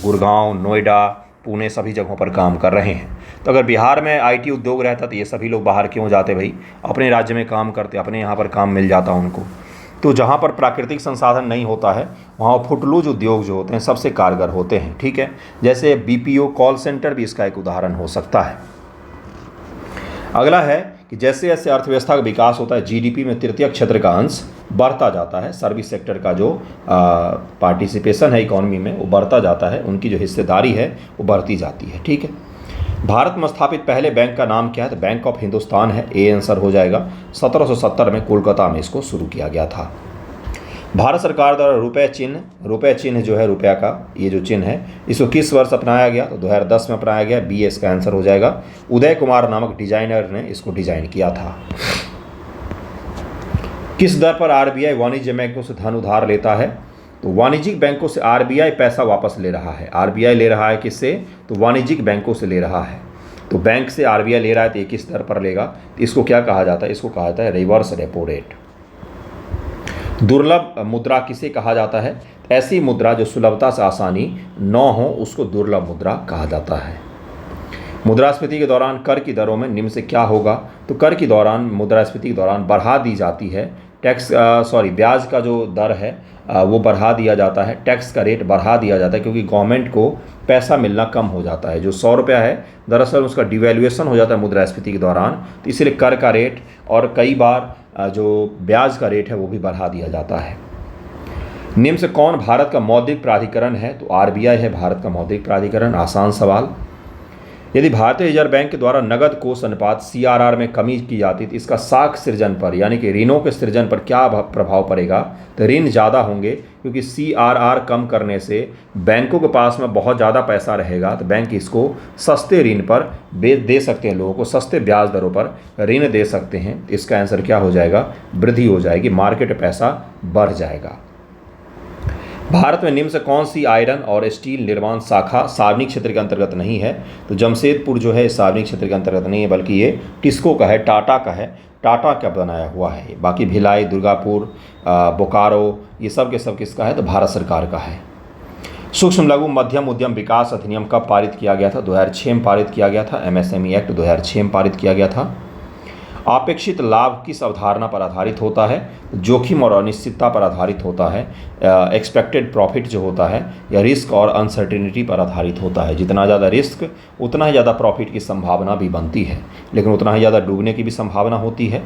गुड़गांव, नोएडा, पुणे सभी जगहों पर काम कर रहे हैं। तो अगर बिहार में आईटी उद्योग रहता तो ये सभी लोग बाहर क्यों जाते भाई? अपने राज्य में काम करते, अपने यहाँ पर काम मिल जाता उनको। तो जहाँ पर प्राकृतिक संसाधन नहीं होता है वहाँ फुटलूज उद्योग जो होते हैं सबसे कारगर होते हैं। ठीक है, जैसे बीपीओ कॉल सेंटर भी इसका एक उदाहरण हो सकता है। अगला है कि जैसे जैसे अर्थव्यवस्था का विकास होता है जीडीपी में तृतीय क्षेत्र का अंश बढ़ता जाता है। सर्विस सेक्टर का जो पार्टिसिपेशन है इकोनॉमी में वो बढ़ता जाता है, उनकी जो हिस्सेदारी है वो बढ़ती जाती है। ठीक है, भारत में स्थापित पहले बैंक का नाम क्या है? तो बैंक ऑफ हिंदुस्तान है। ए आंसर हो जाएगा। 1770 में कोलकाता में इसको शुरू किया गया था। भारत सरकार द्वारा रुपये चिन्ह जो है रुपया का ये जो चिन्ह है इसको किस वर्ष अपनाया गया? तो 2010 में अपनाया गया। बी इसका आंसर हो जाएगा। उदय कुमार नामक डिजाइनर ने इसको डिजाइन किया था। किस दर पर आरबीआई वाणिज्य बैंकों से धन उधार लेता है? तो वाणिज्यिक बैंकों से आरबीआई पैसा वापस ले रहा है। आरबीआई ले रहा है किससे? तो वाणिज्यिक बैंकों से ले रहा है। तो बैंक से आरबीआई ले रहा है तो ये किस दर पर लेगा? तो इसको क्या कहा जाता है? इसको कहा जाता है रिवर्स रेपो रेट। दुर्लभ मुद्रा किसे कहा जाता है? ऐसी मुद्रा जो सुलभता से आसानी न हो उसको दुर्लभ मुद्रा कहा जाता है। मुद्रास्फीति के दौरान कर की दरों में निम्न से क्या होगा? तो कर की दौरान मुद्रास्फीति के दौरान बढ़ा दी जाती है ब्याज का जो दर है वो बढ़ा दिया जाता है। टैक्स का रेट बढ़ा दिया जाता है क्योंकि गवर्नमेंट को पैसा मिलना कम हो जाता है। जो 100 रुपया है दरअसल उसका डिवैल्यूएशन हो जाता है मुद्रास्फीति के दौरान, तो इसलिए कर का रेट और कई बार जो ब्याज का रेट है वो भी बढ़ा दिया जाता है। निम्न से कौन भारत का मौद्रिक प्राधिकरण है? तो आरबीआई है भारत का मौद्रिक प्राधिकरण। आसान सवाल। यदि भारतीय रिजर्व बैंक के द्वारा नगद कोष अनुपात सीआरआर में कमी की जाती तो इसका साख सृजन पर यानी कि ऋणों के सृजन पर क्या प्रभाव पड़ेगा? तो ऋण ज़्यादा होंगे क्योंकि सीआरआर कम करने से बैंकों के पास में बहुत ज़्यादा पैसा रहेगा, तो बैंक इसको सस्ते ऋण पर दे सकते हैं, लोगों को सस्ते ब्याज दरों पर ऋण दे सकते हैं। इसका आंसर क्या हो जाएगा? वृद्धि हो जाएगी, मार्केट पैसा बढ़ जाएगा। भारत में निम्न से कौन सी आयरन और स्टील निर्माण शाखा सार्वजनिक क्षेत्र के अंतर्गत नहीं है? तो जमशेदपुर जो है सार्वजनिक क्षेत्र के अंतर्गत नहीं है, बल्कि ये टिस्को का है, टाटा का है। टाटा का बनाया हुआ है। बाकी भिलाई, दुर्गापुर, बोकारो ये सब के सब किसका है? तो भारत सरकार का है। सूक्ष्म लघु मध्यम उद्यम विकास अधिनियम कब पारित किया गया था? 2006 में पारित किया गया था। एमएसएमई एक्ट 2006 में पारित किया गया था। अपेक्षित लाभ किस अवधारणा पर आधारित होता है? जोखिम और अनिश्चितता पर आधारित होता है। एक्सपेक्टेड प्रॉफिट जो होता है या रिस्क और अनसर्टेनिटी पर आधारित होता है। जितना ज़्यादा रिस्क उतना ही ज़्यादा प्रॉफिट की संभावना भी बनती है, लेकिन उतना ही ज़्यादा डूबने की भी संभावना होती है।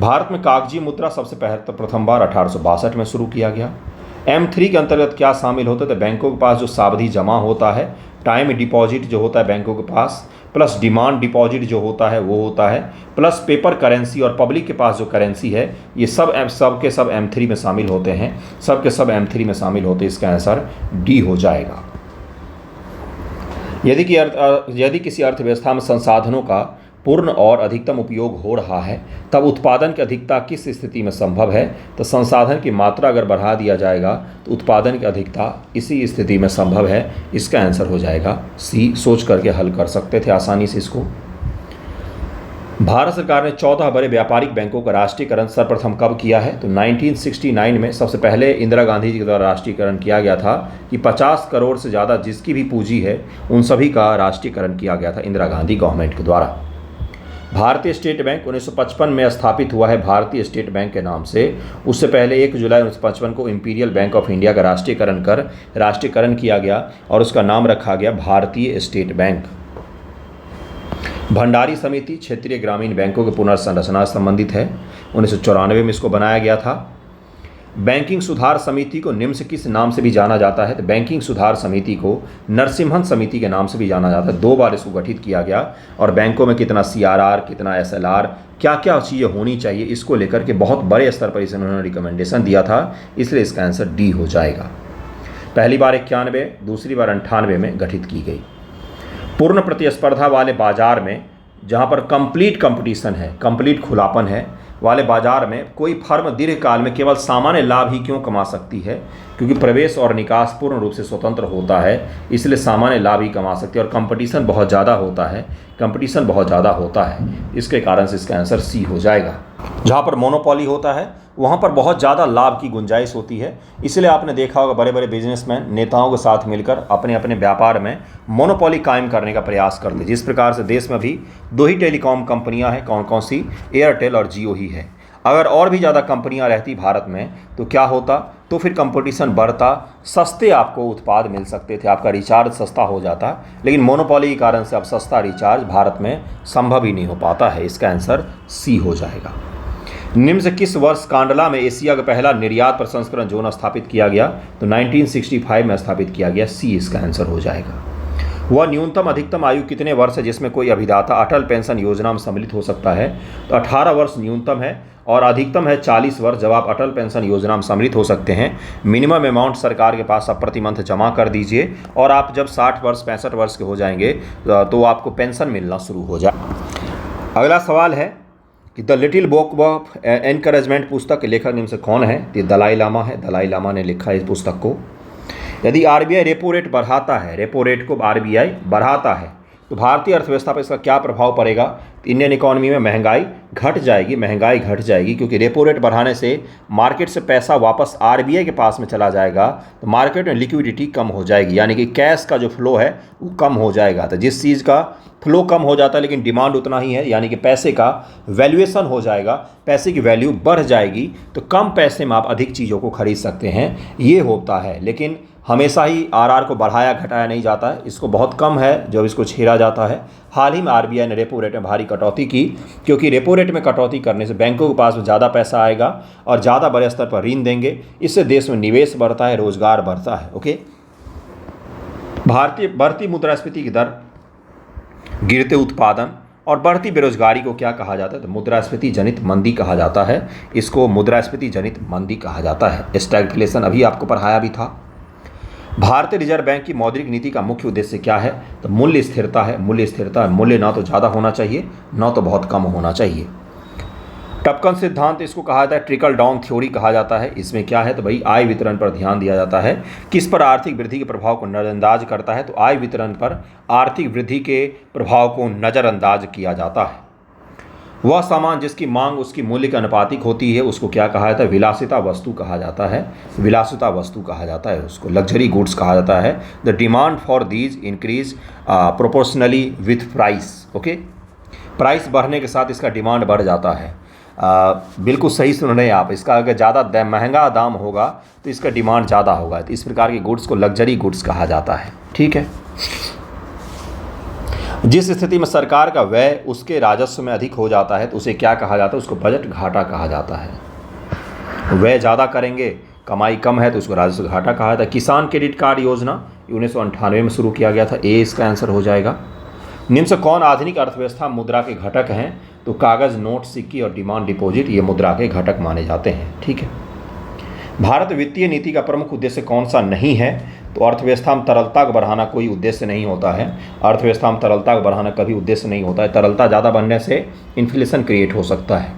भारत में कागजी मुद्रा सबसे प्रथम बार 1862 में शुरू किया गया। M3 के अंतर्गत क्या शामिल होता है? तो बैंकों के पास जो सावधि जमा होता है, टाइम डिपॉजिट जो होता है बैंकों के पास, प्लस डिमांड डिपॉजिट जो होता है वो होता है, प्लस पेपर करेंसी और पब्लिक के पास जो करेंसी है, ये सब के सब M3 में शामिल होते हैं। सब के सब M3 में शामिल होते हैं। इसका आंसर डी हो जाएगा। यदि किसी अर्थव्यवस्था में संसाधनों का पूर्ण और अधिकतम उपयोग हो रहा है तब उत्पादन की अधिकता किस स्थिति में संभव है? तो संसाधन की मात्रा अगर बढ़ा दिया जाएगा तो उत्पादन की अधिकता इसी स्थिति में संभव है। इसका आंसर हो जाएगा सी। सोच करके हल कर सकते थे आसानी से इसको। भारत सरकार ने 14 बड़े व्यापारिक बैंकों का राष्ट्रीयकरण सर्वप्रथम कब किया है? तो 1969 में सबसे पहले इंदिरा गांधी जी के द्वारा राष्ट्रीयकरण किया गया था कि 50 करोड़ से ज़्यादा जिसकी भी पूंजी है उन सभी का राष्ट्रीयकरण किया गया था इंदिरा गांधी गवर्नमेंट के द्वारा। भारतीय स्टेट बैंक 1955 में स्थापित हुआ है भारतीय स्टेट बैंक के नाम से। उससे पहले 1 जुलाई 1955 को इंपीरियल बैंक ऑफ इंडिया का राष्ट्रीयकरण किया गया और उसका नाम रखा गया भारतीय स्टेट बैंक। भंडारी समिति क्षेत्रीय ग्रामीण बैंकों के पुनर्संरचना से संबंधित है, 1994 में इसको बनाया गया था। बैंकिंग सुधार समिति को निम्न से किस नाम से भी जाना जाता है? तो बैंकिंग सुधार समिति को नरसिम्हन समिति के नाम से भी जाना जाता है। 2 बार इसको गठित किया गया और बैंकों में कितना CRR, कितना SLR, क्या क्या चीज़ें होनी चाहिए, इसको लेकर के बहुत बड़े स्तर पर इन्होंने रिकमेंडेशन दिया था, इसलिए इसका आंसर D हो जाएगा। पहली बार 91, दूसरी बार 98 में गठित की गई। पूर्ण प्रतिस्पर्धा वाले बाजार में, जहाँ पर कंप्लीट कंपटीशन है, कंप्लीट खुलापन है वाले बाजार में कोई फर्म दीर्घकाल में केवल सामान्य लाभ ही क्यों कमा सकती है? क्योंकि प्रवेश और निकास पूर्ण रूप से स्वतंत्र होता है, इसलिए सामान्य लाभ ही कमा सकती है और कंपटीशन बहुत ज़्यादा होता है, कंपटीशन बहुत ज़्यादा होता है, इसके कारण से इसका आंसर C हो जाएगा। जहाँ पर मोनोपोली होता है वहाँ पर बहुत ज़्यादा लाभ की गुंजाइश होती है, इसलिए आपने देखा होगा बड़े बड़े बिजनेसमैन नेताओं के साथ मिलकर अपने अपने व्यापार में मोनोपोली कायम करने का प्रयास करते हैं। जिस प्रकार से देश में अभी 2 ही टेलीकॉम कंपनियां हैं, कौन कौन सी? एयरटेल और जियो ही है। अगर और भी ज़्यादा कंपनियां रहती भारत में तो क्या होता? तो फिर कंपटीशन बढ़ता, सस्ते आपको उत्पाद मिल सकते थे, आपका रिचार्ज सस्ता हो जाता, लेकिन मोनोपोली के कारण से अब सस्ता रिचार्ज भारत में संभव ही नहीं हो पाता है। इसका आंसर C हो जाएगा। निम्न से किस वर्ष कांडला में एशिया का पहला निर्यात प्रसंस्करण जोन स्थापित किया गया? तो 1965 में स्थापित किया गया। C इसका आंसर हो जाएगा। वह न्यूनतम अधिकतम आयु कितने वर्ष है जिसमें कोई अभिदाता अटल पेंशन योजना में सम्मिलित हो सकता है? तो 18 वर्ष न्यूनतम है और अधिकतम है 40 वर्ष जब आप अटल पेंशन योजना में सम्मिलित हो सकते हैं। मिनिमम अमाउंट सरकार के पास आप प्रति मंथ जमा कर दीजिए और आप जब 60 वर्ष 65 वर्ष के हो जाएंगे तो आपको पेंशन मिलना शुरू हो जाए। अगला सवाल है कि the little book of encouragement पुस्तक के लेखक निम्न से कौन है? तो दलाई लामा है। दलाई लामा ने लिखा है इस पुस्तक को। यदि RBI रेपो रेट बढ़ाता है, रेपो रेट को RBI बढ़ाता है, तो भारतीय अर्थव्यवस्था पर इसका क्या प्रभाव पड़ेगा? तो इंडियन इकोनॉमी में महंगाई घट जाएगी, क्योंकि रेपो रेट बढ़ाने से मार्केट से पैसा वापस RBI के पास में चला जाएगा, तो मार्केट में लिक्विडिटी कम हो जाएगी, यानी कि कैश का जो फ्लो है वो कम हो जाएगा। तो जिस चीज़ का फ्लो कम हो जाता है लेकिन डिमांड उतना ही है, यानी कि पैसे का वैल्यूएशन हो जाएगा, पैसे की वैल्यू बढ़ जाएगी, तो कम पैसे में आप अधिक चीज़ों को खरीद सकते हैं, ये होता है। लेकिन हमेशा ही RR को बढ़ाया घटाया नहीं जाता है, इसको बहुत कम है जब इसको छेड़ा जाता है। हाल ही में RBI ने रेपो रेट में भारी कटौती की, क्योंकि रेपो रेट में कटौती करने से बैंकों के पास में ज़्यादा पैसा आएगा और ज़्यादा बड़े स्तर पर ऋण देंगे, इससे देश में निवेश बढ़ता है, रोजगार बढ़ता है। ओके, भारतीय बढ़ती मुद्रास्फीति की दर, गिरते उत्पादन और बढ़ती बेरोजगारी को क्या कहा जाता है? तो मुद्रास्फीति जनित मंदी कहा जाता है। इसको मुद्रास्फीति जनित मंदी कहा जाता है। स्टैगफ्लेशन अभी आपको पढ़ाया भी था। भारतीय रिजर्व बैंक की मौद्रिक नीति का मुख्य उद्देश्य क्या है? तो मूल्य स्थिरता है। मूल्य स्थिरता, मूल्य ना तो ज़्यादा होना चाहिए ना तो बहुत कम होना चाहिए। टपकन सिद्धांत इसको कहा जाता है, ट्रिकल डाउन थ्योरी कहा जाता है। इसमें क्या है? तो भाई आय वितरण पर ध्यान दिया जाता है। किस पर आर्थिक वृद्धि के प्रभाव को नज़रअंदाज करता है? तो आय वितरण पर आर्थिक वृद्धि के प्रभाव को नज़रअंदाज किया जाता है। वह सामान जिसकी मांग उसकी मूल्य के अनुपातिक होती है उसको क्या कहा जाता है? विलासिता वस्तु कहा जाता है। विलासिता वस्तु कहा जाता है, उसको लग्जरी गुड्स कहा जाता है। The demand for these increase proportionally with price. Okay, price बढ़ने के साथ इसका डिमांड बढ़ जाता है। बिल्कुल सही सुन रहे हैं आप। इसका अगर ज़्यादा महंगा दाम होगा तो इसका डिमांड ज़्यादा होगा, तो इस प्रकार के गुड्स को लग्जरी गुड्स कहा जाता है। ठीक है। जिस स्थिति में सरकार का व्यय उसके राजस्व में अधिक हो जाता है तो उसे क्या कहा जाता है? उसको बजट घाटा कहा जाता है। व्यय ज़्यादा करेंगे, कमाई कम है तो उसको राजस्व घाटा कहा जाता है। किसान क्रेडिट कार्ड योजना 1998 में शुरू किया गया था। ए इसका आंसर हो जाएगा। निम्न से कौन आधुनिक अर्थव्यवस्था मुद्रा के घटक हैं? तो कागज़, नोट, सिक्के और डिमांड डिपॉजिट ये मुद्रा के घटक माने जाते हैं। ठीक है। भारत वित्तीय नीति का प्रमुख उद्देश्य कौन सा नहीं है? तो अर्थव्यवस्था में तरलता को बढ़ाना कोई उद्देश्य नहीं होता है। अर्थव्यवस्था में तरलता को बढ़ाना कभी उद्देश्य नहीं होता है। तरलता ज़्यादा बढ़ने से इन्फ्लेशन क्रिएट हो सकता है।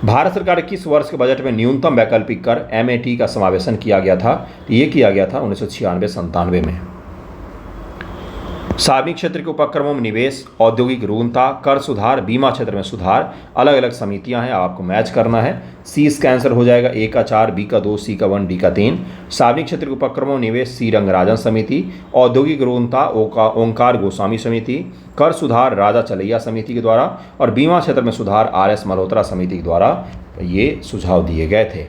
भारत सरकार किस वर्ष के बजट में न्यूनतम वैकल्पिक कर MAT का समावेशन किया गया था? तो ये किया गया था 1996-97 में। सार्वजनिक क्षेत्र के उपक्रमों में निवेश, औद्योगिक ऋणता, कर सुधार, बीमा क्षेत्र में सुधार, अलग अलग समितियां हैं, आपको मैच करना है। सी इसका आंसर हो जाएगा। A का 4, B का 2, C का 1, D का 3। सार्वजनिक क्षेत्र के उपक्रमों में निवेश C रंगराजन समिति, औद्योगिक ऋणता ओंकार गोस्वामी समिति, कर सुधार राजा चलैया समिति के द्वारा और बीमा क्षेत्र में सुधार RS मल्होत्रा समिति के द्वारा ये सुझाव दिए गए थे।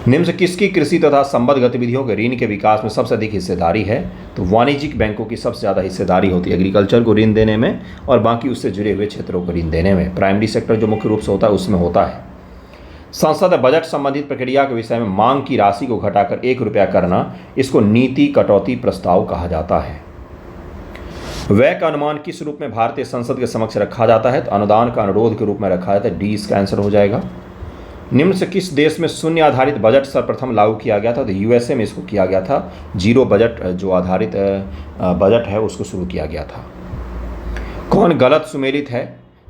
निम्न से किसकी कृषि तथा संबद्ध गतिविधियों के ऋण के विकास में सबसे अधिक हिस्सेदारी है? तो वाणिज्यिक बैंकों की सबसे ज़्यादा हिस्सेदारी होती है एग्रीकल्चर को ऋण देने में और बाकी उससे जुड़े हुए क्षेत्रों को ऋण देने में। प्राइमरी सेक्टर जो मुख्य रूप से होता है उसमें होता है। संसद बजट संबंधित प्रक्रिया के विषय में मांग की राशि को घटाकर 1 रुपया करना, इसको नीति कटौती प्रस्ताव कहा जाता है। व्यय का अनुमान किस रूप में भारतीय संसद के समक्ष रखा जाता है? तो अनुदान का अनुरोध के रूप में रखा जाता है। डी इसका आंसर हो जाएगा। निम्न से किस देश में शून्य आधारित बजट सर्वप्रथम लागू किया गया था? तो यूएसए में इसको किया गया था। जीरो बजट जो आधारित बजट है उसको शुरू किया गया था। कौन गलत सुमेलित है?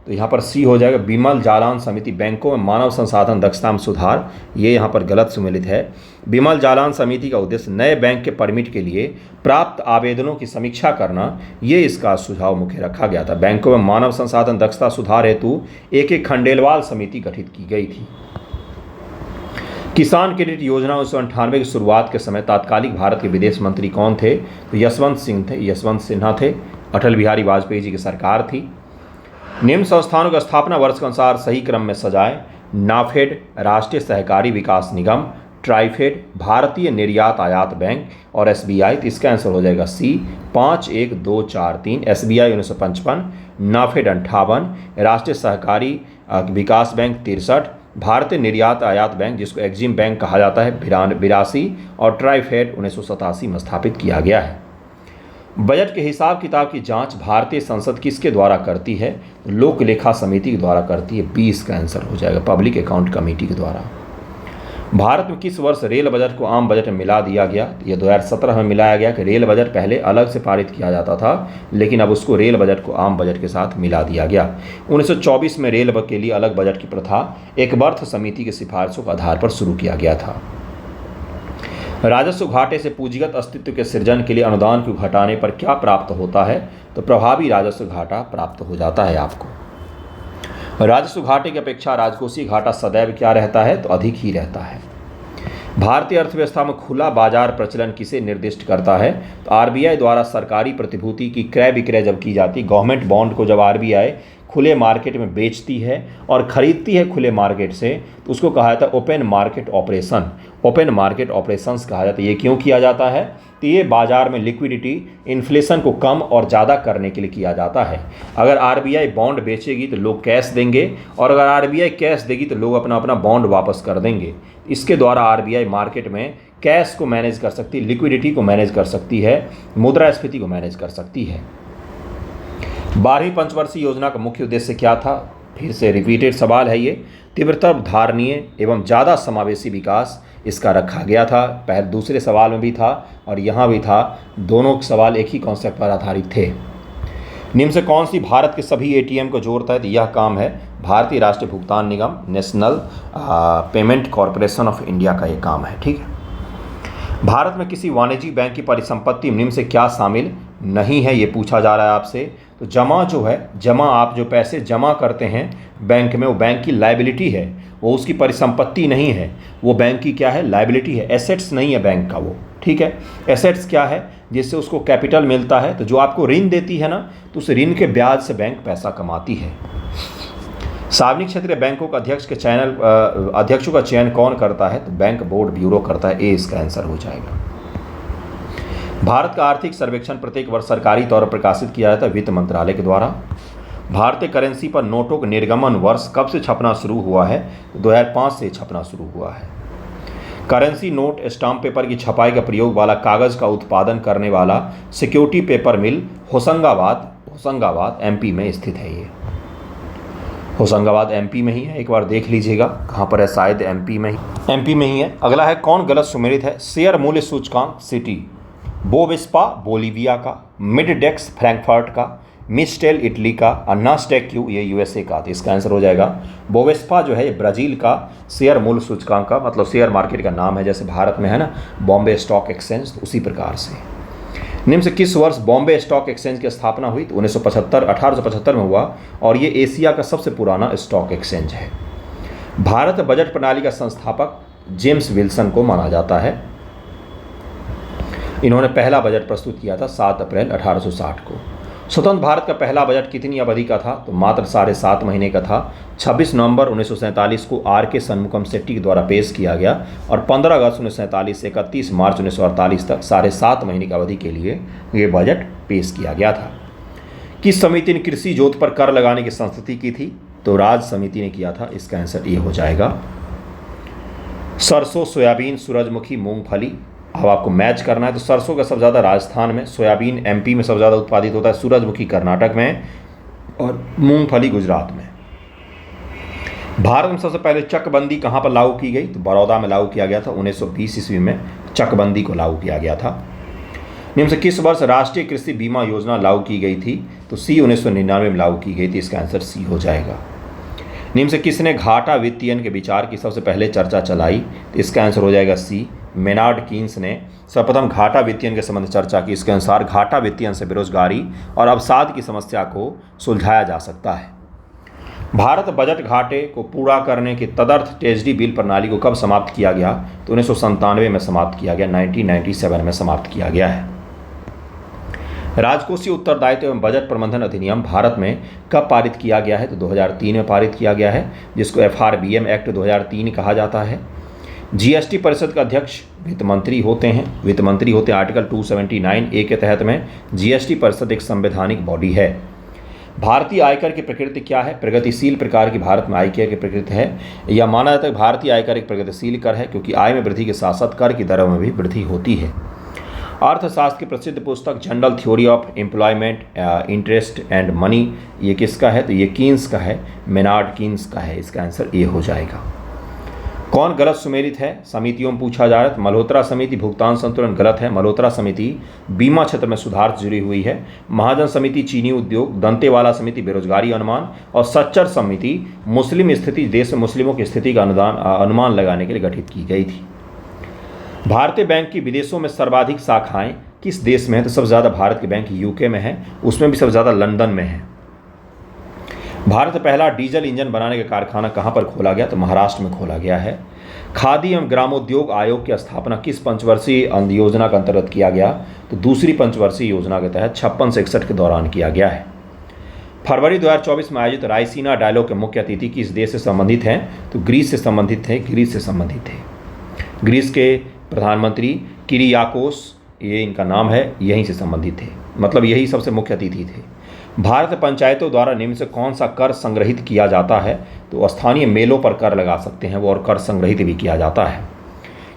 तो यहाँ पर सी हो जाएगा। बिमल जालान समिति बैंकों में मानव संसाधन दक्षता में सुधार, ये यहाँ पर गलत सुमेलित है। बिमल जालान समिति का उद्देश्य नए बैंक के परमिट के लिए प्राप्त आवेदनों की समीक्षा करना, ये इसका सुझाव मुख्य रखा गया था। बैंकों में मानव संसाधन दक्षता सुधार हेतु एक खंडेलवाल समिति गठित की गई थी। किसान क्रेडिट योजना 1998 की शुरुआत के समय तात्कालिक भारत के विदेश मंत्री कौन थे? तो यशवंत सिंह थे, यशवंत सिन्हा थे। अटल बिहारी वाजपेयी जी की सरकार थी। निम्न संस्थानों के स्थापना वर्ष के अनुसार सही क्रम में सजाएं। नाफेड, राष्ट्रीय सहकारी विकास निगम, ट्राइफेड, भारतीय निर्यात आयात बैंक और एसबीआई। तो इसका आंसर हो जाएगा सी 5, 1, 2, 4, 3। एसबीआई 1955, नाफेड 58, राष्ट्रीय सहकारी विकास बैंक 63, भारतीय निर्यात आयात बैंक जिसको एक्जिम बैंक कहा जाता है 82 और ट्राइफेड 1987 में स्थापित किया गया है। बजट के हिसाब किताब की जांच भारतीय संसद किसके द्वारा करती है? लोक लेखा समिति के द्वारा करती है। 20 का आंसर हो जाएगा, पब्लिक अकाउंट कमेटी के द्वारा। भारत में किस वर्ष रेल बजट को आम बजट में मिला दिया गया? ये 2017 में मिलाया गया कि रेल बजट पहले अलग से पारित किया जाता था, लेकिन अब उसको रेल बजट को आम बजट के साथ मिला दिया गया। 1924 में रेल के लिए अलग बजट की प्रथा एक बर्थ समिति की सिफारिशों के आधार पर शुरू किया गया था। राजस्व घाटे से पूंजीगत अस्तित्व के सृजन के लिए अनुदान को घटाने पर क्या प्राप्त होता है? तो प्रभावी राजस्व घाटा प्राप्त हो जाता है आपको। राजस्व घाटे की अपेक्षा राजकोषीय घाटा सदैव क्या रहता है? तो अधिक ही रहता है। भारतीय अर्थव्यवस्था में खुला बाजार प्रचलन किसे निर्दिष्ट करता है? तो आरबीआई द्वारा सरकारी प्रतिभूति की क्रय विक्रय जब की जाती, गवर्नमेंट बॉन्ड को जब आरबीआई खुले मार्केट में बेचती है और ख़रीदती है खुले मार्केट से, तो उसको कहा जाता है open market operation. Open market operations कहा जाता है। ये क्यों किया जाता है? तो ये बाजार में लिक्विडिटी, इन्फ्लेशन को कम और ज़्यादा करने के लिए किया जाता है। अगर आरबीआई बॉन्ड बेचेगी तो लोग कैश देंगे और अगर आरबीआई कैश देगी तो लोग अपना अपना बॉन्ड वापस कर देंगे। इसके द्वारा आरबीआई मार्केट में कैश को मैनेज कर सकती है, लिक्विडिटी को मैनेज कर सकती है, मुद्रास्फीति को मैनेज कर सकती है। 12वीं पंचवर्षीय योजना का मुख्य उद्देश्य क्या था? फिर से रिपीटेड सवाल है ये। तीव्रतर धारणीय एवं ज़्यादा समावेशी विकास इसका रखा गया था। पहले दूसरे सवाल में भी था और यहाँ भी था। दोनों सवाल एक ही कॉन्सेप्ट पर आधारित थे। निम्न से कौन सी भारत के सभी एटीएम को जोड़ता है? तो यह काम है भारतीय राष्ट्रीय भुगतान निगम, National Payment Corporation of India का ये काम है। ठीक है। भारत में किसी वाणिज्यिक बैंक की परिसंपत्ति निम्न से क्या शामिल नहीं है, ये पूछा जा रहा है आपसे। तो जमा जो है, जमा आप जो पैसे जमा करते हैं बैंक में, वो बैंक की लायबिलिटी है, वो उसकी परिसंपत्ति नहीं है। वो बैंक की क्या है? लायबिलिटी है, एसेट्स नहीं है बैंक का वो। ठीक है। एसेट्स क्या है? जिससे उसको कैपिटल मिलता है। तो जो आपको ऋण देती है ना, तो उस ऋण के ब्याज से बैंक पैसा कमाती है। सार्वजनिक क्षेत्रीय बैंकों का अध्यक्षों का चयन कौन करता है? तो बैंक बोर्ड ब्यूरो करता है। ए इसका आंसर हो जाएगा। भारत का आर्थिक सर्वेक्षण प्रत्येक वर्ष सरकारी तौर पर प्रकाशित किया जाता है वित्त मंत्रालय के द्वारा। भारतीय करेंसी पर नोटों का निर्गमन वर्ष कब से छपना शुरू हुआ है? 2005 से छपना शुरू हुआ है। करेंसी नोट स्टाम्प पेपर की छपाई का प्रयोग वाला कागज़ का उत्पादन करने वाला सिक्योरिटी पेपर मिल होशंगाबाद एमपी में स्थित है। ये होशंगाबाद एमपी में ही है, एक बार देख लीजिएगा कहाँ पर है, शायद एमपी में ही है। अगला है कौन गलत सुमेलित है? शेयर मूल्य सूचकांक सिटी बोवेस्पा बोलीविया का, मिडडेक्स फ्रैंकफर्ट का, मिस्टेल इटली का और नास्डेक क्यू ये यूएसए का। तो इसका आंसर हो जाएगा बोवेस्पा जो है ये ब्राज़ील का शेयर मूल्य सूचकांक का, मतलब शेयर मार्केट का नाम है। जैसे भारत में है ना बॉम्बे स्टॉक एक्सचेंज, तो उसी प्रकार से। निम्न से किस वर्ष बॉम्बे स्टॉक एक्सचेंज की स्थापना हुई? तो 1875 में हुआ और ये एशिया का सबसे पुराना स्टॉक एक्सचेंज है। भारत बजट प्रणाली का संस्थापक जेम्स विल्सन को माना जाता है। इन्होंने पहला बजट प्रस्तुत किया था 7 अप्रैल 1860 को। स्वतंत्र भारत का पहला बजट कितनी अवधि का था? तो मात्र 7.5 महीने का था। 26 नवंबर 1947 को R.K. शनमुगम शेट्टी के द्वारा पेश किया गया और 15 अगस्त 1947 से 31 मार्च 1948 तक 7.5 महीने की अवधि के लिए ये बजट पेश किया गया था। किस समिति ने कृषि जोत पर कर लगाने की संस्तुति की थी? तो राज समिति ने किया था। इसका आंसर ये हो जाएगा। सरसों, सोयाबीन, सूरजमुखी, मूंगफली, अब आपको मैच करना है। तो सरसों का सबसे ज़्यादा राजस्थान में, सोयाबीन MP में सबसे ज़्यादा उत्पादित होता है, सूरजमुखी कर्नाटक में और मूंगफली गुजरात में। भारत में सबसे पहले चकबंदी कहाँ पर लागू की गई? तो बड़ौदा में लागू किया गया था। 1920 ईस्वी में चकबंदी को लागू किया गया था। निम्न से किस वर्ष राष्ट्रीय कृषि बीमा योजना लागू की गई थी? तो C 1999 में लागू की गई थी। इसका आंसर C हो जाएगा। निम्न से किसने घाटा वित्तीयन के विचार की सबसे पहले चर्चा चलाई? तो इसका आंसर हो जाएगा C, मेनार्ड कीन्स ने सर्वप्रथम घाटा वित्तीयन के संबंध चर्चा की। इसके अनुसार घाटा वित्तीयन से बेरोजगारी और अवसाद की समस्या को सुलझाया जा सकता है। भारत बजट घाटे को पूरा करने के तदर्थ ट्रेजरी बिल प्रणाली को कब समाप्त किया गया? तो 1997 में समाप्त किया गया, 1997 में समाप्त किया गया है। राजकोषीय उत्तरदायित्व एवं बजट प्रबंधन अधिनियम भारत में कब पारित किया गया है? तो 2003 में पारित किया गया है, जिसको FRBM एक्ट 2003 कहा जाता है। GST परिषद का अध्यक्ष वित्त मंत्री होते हैं। आर्टिकल 279A के तहत में GST परिषद एक संवैधानिक बॉडी है। भारतीय आयकर की प्रकृति क्या है? प्रगतिशील प्रकार की भारत में आयकर की प्रकृति है। यह माना जाता है कि भारतीय आयकर एक प्रगतिशील कर है, क्योंकि आय में वृद्धि के साथ साथ कर की दरों में भी वृद्धि होती है। अर्थशास्त्र की प्रसिद्ध पुस्तक general theory of employment, interest and money, ये किसका है? तो ये कीन्स का है, मेनार्ड कीन्स का है। इसका आंसर ये हो जाएगा। कौन गलत सुमेलित है? समितियों में पूछा जा रहा है। मल्होत्रा समिति भुगतान संतुलन गलत है। मल्होत्रा समिति बीमा क्षेत्र में सुधार से जुड़ी हुई है। महाजन समिति चीनी उद्योग, दंतेवाला समिति बेरोजगारी अनुमान और सच्चर समिति मुस्लिम स्थिति, देश में मुस्लिमों की स्थिति का अनुमान लगाने के लिए गठित की गई थी। भारतीय बैंक की विदेशों में सर्वाधिक शाखाएं किस देश में है? तो सबसे ज़्यादा भारत के बैंक UK में है, उसमें भी सबसे ज़्यादा लंदन में है। भारत पहला डीजल इंजन बनाने का कारखाना कहाँ पर खोला गया? तो महाराष्ट्र में खोला गया है। खादी एवं ग्रामोद्योग आयोग की स्थापना किस पंचवर्षीय योजना के अंतर्गत किया गया? तो दूसरी पंचवर्षीय योजना के तहत 56 से 61 के दौरान किया गया है। फरवरी 2024 में आयोजित रायसीना डायलॉग के मुख्य अतिथि किस देश से संबंधित हैं? तो ग्रीस से संबंधित थे। ग्रीस के प्रधानमंत्री किरियाकोस, ये इनका नाम है, यहीं से संबंधित थे, मतलब यही सबसे मुख्य अतिथि थे। भारत पंचायतों द्वारा निम्न से कौन सा कर संग्रहित किया जाता है? तो स्थानीय मेलों पर कर लगा सकते हैं वो, और कर संग्रहित भी किया जाता है।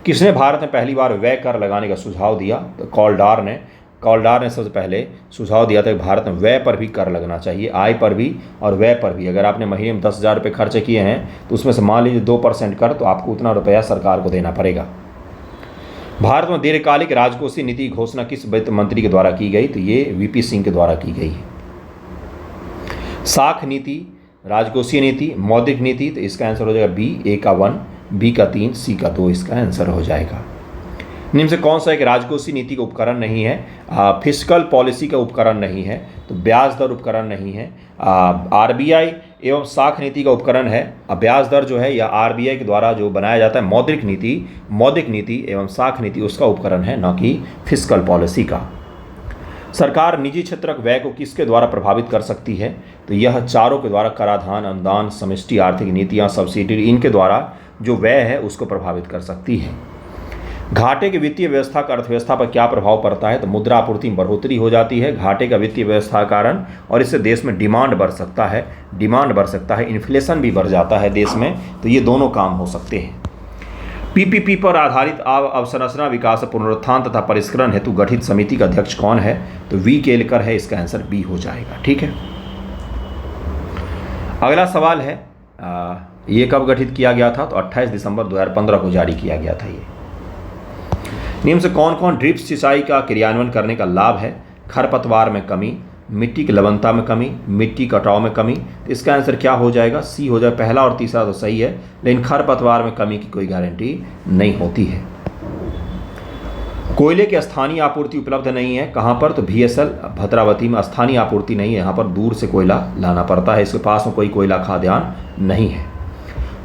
किसने भारत में पहली बार व्यय कर लगाने का सुझाव दिया? तो कॉलडार ने सबसे पहले सुझाव दिया था कि भारत में व्यय पर भी कर लगना चाहिए, आय पर भी और व्यय पर भी। अगर आपने महीने में 10,000 रुपये खर्च किए हैं तो उसमें से मान लीजिए 2% कर, तो आपको उतना रुपया सरकार को देना पड़ेगा। भारत में दीर्घकालिक राजकोषीय नीति की घोषणा किस वित्त मंत्री के द्वारा की गई? तो ये VP सिंह के द्वारा की गई है। साख नीति, राजकोषीय नीति, मौद्रिक नीति, तो इसका आंसर हो जाएगा B, A का 1, B का 3, C का 2 इसका आंसर हो जाएगा। निम्न से कौन सा एक राजकोषीय नीति का उपकरण नहीं है? फिस्कल पॉलिसी का उपकरण नहीं है, तो ब्याज दर उपकरण नहीं है। RBI एवं साख नीति का उपकरण है। ब्याज दर जो है या RBI के द्वारा जो बनाया जाता है मौद्रिक नीति एवं साख नीति उसका उपकरण है, न कि फिस्कल पॉलिसी का। सरकार निजी क्षेत्रक व्यय को किसके द्वारा प्रभावित कर सकती है? तो यह चारों के द्वारा, कराधान, अनुदान, समष्टि आर्थिक नीतियाँ, सब्सिडी, इनके द्वारा जो व्यय है उसको प्रभावित कर सकती है। घाटे की वित्तीय व्यवस्था का अर्थव्यवस्था पर क्या प्रभाव पड़ता है? तो मुद्रा आपूर्ति में बढ़ोतरी हो जाती है घाटे का वित्तीय व्यवस्था के कारण, और इससे देश में डिमांड बढ़ सकता है, इन्फ्लेशन भी बढ़ जाता है देश में, तो ये दोनों काम हो सकते हैं। PPP पर आधारित अवसंरचना विकास, पुनरुत्थान तथा परिष्करण हेतु गठित समिति का अध्यक्ष कौन है? तो V केलकर है। इसका आंसर B हो जाएगा। ठीक है, अगला सवाल है, ये कब गठित किया गया था? तो 28 दिसंबर 2015 को जारी किया गया था। ये निम्न से कौन कौन ड्रिप सिंचाई का क्रियान्वयन करने का लाभ है? खरपतवार में कमी, मिट्टी की लवणता में कमी, मिट्टी कटाव में कमी। तो इसका आंसर क्या हो जाएगा? C हो जाए। पहला और तीसरा तो सही है, लेकिन खरपतवार में कमी की कोई गारंटी नहीं होती है। कोयले की स्थानीय आपूर्ति उपलब्ध नहीं है, कहाँ पर? तो VSL भद्रावती में स्थानीय आपूर्ति नहीं है, यहाँ पर दूर से कोयला लाना पड़ता है, इसके पास में कोई कोयला खाद्यान नहीं है।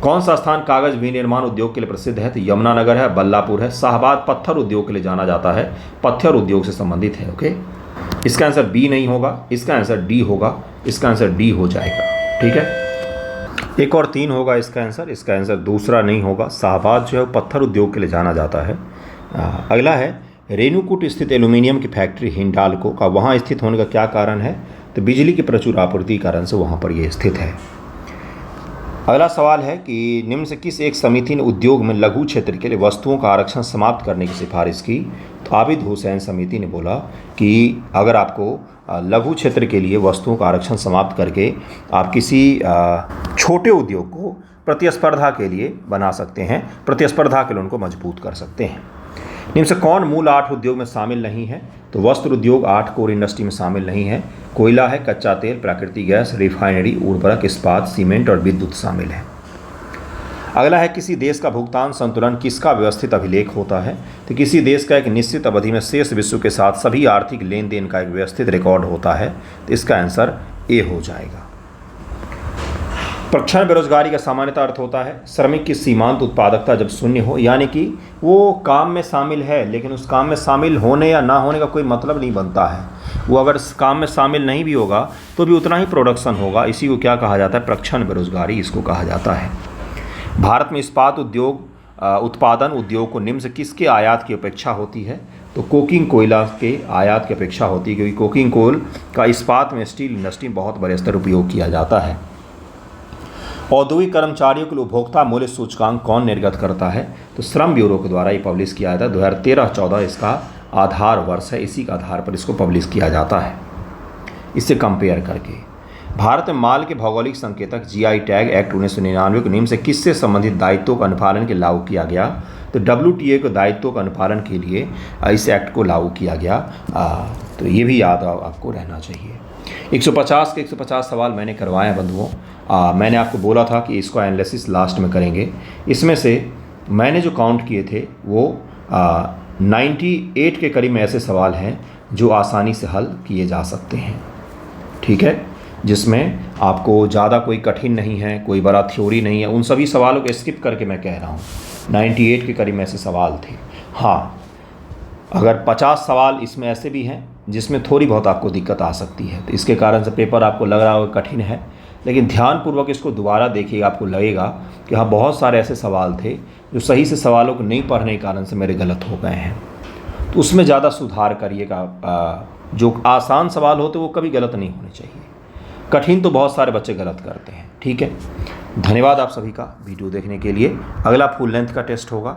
कौन सा स्थान कागज विनिर्माण उद्योग के लिए प्रसिद्ध है? तो यमुनानगर है, बल्लापुर है। शाहबाद पत्थर उद्योग के लिए जाना जाता है, पत्थर उद्योग से संबंधित है। ओके, इसका आंसर बी नहीं होगा, इसका आंसर डी होगा, इसका आंसर डी हो जाएगा। ठीक है, एक और 3 होगा इसका आंसर दूसरा नहीं होगा। शाहबाद जो है वो पत्थर उद्योग के लिए जाना जाता है। अगला है रेणुकूट स्थित एल्यूमिनियम की फैक्ट्री हिंडाल्को का वहाँ स्थित होने का क्या कारण है? तो बिजली की प्रचुर आपूर्ति के कारण से वहाँ पर ये स्थित है। अगला सवाल है कि निम्न से किस एक समिति ने उद्योग में लघु क्षेत्र के लिए वस्तुओं का आरक्षण समाप्त करने की सिफारिश की? तो आबिद हुसैन समिति ने बोला कि अगर आपको लघु क्षेत्र के लिए वस्तुओं का आरक्षण समाप्त करके आप किसी छोटे उद्योग को प्रतिस्पर्धा के लिए बना सकते हैं, प्रतिस्पर्धा के लिए उनको मजबूत कर सकते हैं। निम्न से कौन मूल 8 उद्योग में शामिल नहीं है? तो वस्त्र उद्योग 8 कोर इंडस्ट्री में शामिल नहीं है। कोयला है, कच्चा तेल, प्राकृतिक गैस, रिफाइनरी, उर्वरक, इस्पात, सीमेंट और विद्युत शामिल है। अगला है किसी देश का भुगतान संतुलन किसका व्यवस्थित अभिलेख होता है? तो किसी देश का एक निश्चित अवधि में शेष विश्व के साथ सभी आर्थिक लेन देन का एक व्यवस्थित रिकॉर्ड होता है। तो इसका आंसर ए हो जाएगा। प्रक्षण बेरोजगारी का सामान्यतः अर्थ होता है श्रमिक की सीमांत उत्पादकता जब शून्य हो, यानी कि वो काम में शामिल है लेकिन उस काम में शामिल होने या ना होने का कोई मतलब नहीं बनता है। वो अगर काम में शामिल नहीं भी होगा तो भी उतना ही प्रोडक्शन होगा। इसी को क्या कहा जाता है? प्रक्षण बेरोजगारी इसको कहा जाता है। भारत में इस्पात उद्योग उत्पादन उद्योग को निम्न से किसके आयात की अपेक्षा होती है? तो कोकिंग कोयला के आयात की अपेक्षा होती है, क्योंकि कोकिंग कोल का इस्पात में स्टील इंडस्ट्री में बहुत बड़े स्तर उपयोग किया जाता है। औद्योगिक कर्मचारियों के लिए उपभोक्ता मूल्य सूचकांक कौन निर्गत करता है? तो श्रम ब्यूरो के द्वारा ये पब्लिश किया जाता है। 2013-14 इसका आधार वर्ष है, इसी के आधार पर इसको पब्लिश किया जाता है। इससे कंपेयर करके भारत में माल के भौगोलिक संकेतक जीआई टैग एक्ट 1999 को निम्न से किससे संबंधित दायित्वों का अनुपालन के लागू किया गया? तो WTA के दायित्वों का अनुपालन के लिए इस एक्ट को लागू किया गया। तो ये भी याद आपको रहना चाहिए। 150 के 150 सवाल मैंने करवाए हैं बंधुओं। मैंने आपको बोला था कि इसको एनालिसिस लास्ट में करेंगे। इसमें से मैंने जो काउंट किए थे वो 98 के करीब में ऐसे सवाल हैं जो आसानी से हल किए जा सकते हैं। ठीक है, जिसमें आपको ज़्यादा कोई कठिन नहीं है, कोई बड़ा थ्योरी नहीं है। उन सभी सवालों को स्किप करके मैं कह रहा हूँ 98 के करीब में ऐसे सवाल थे। हाँ, अगर 50 सवाल इसमें ऐसे भी हैं जिसमें थोड़ी बहुत आपको दिक्कत आ सकती है, तो इसके कारण से पेपर आपको लग रहा होगा कठिन है, लेकिन ध्यानपूर्वक इसको दोबारा देखिएगा, आपको लगेगा कि हाँ बहुत सारे ऐसे सवाल थे जो सही से सवालों को नहीं पढ़ने के कारण से मेरे गलत हो गए हैं। तो उसमें ज़्यादा सुधार करिएगा। जो आसान सवाल होते वो कभी गलत नहीं होने चाहिए, कठिन तो बहुत सारे बच्चे गलत करते हैं। ठीक है, धन्यवाद आप सभी का वीडियो देखने के लिए। अगला फुल लेंथ का टेस्ट होगा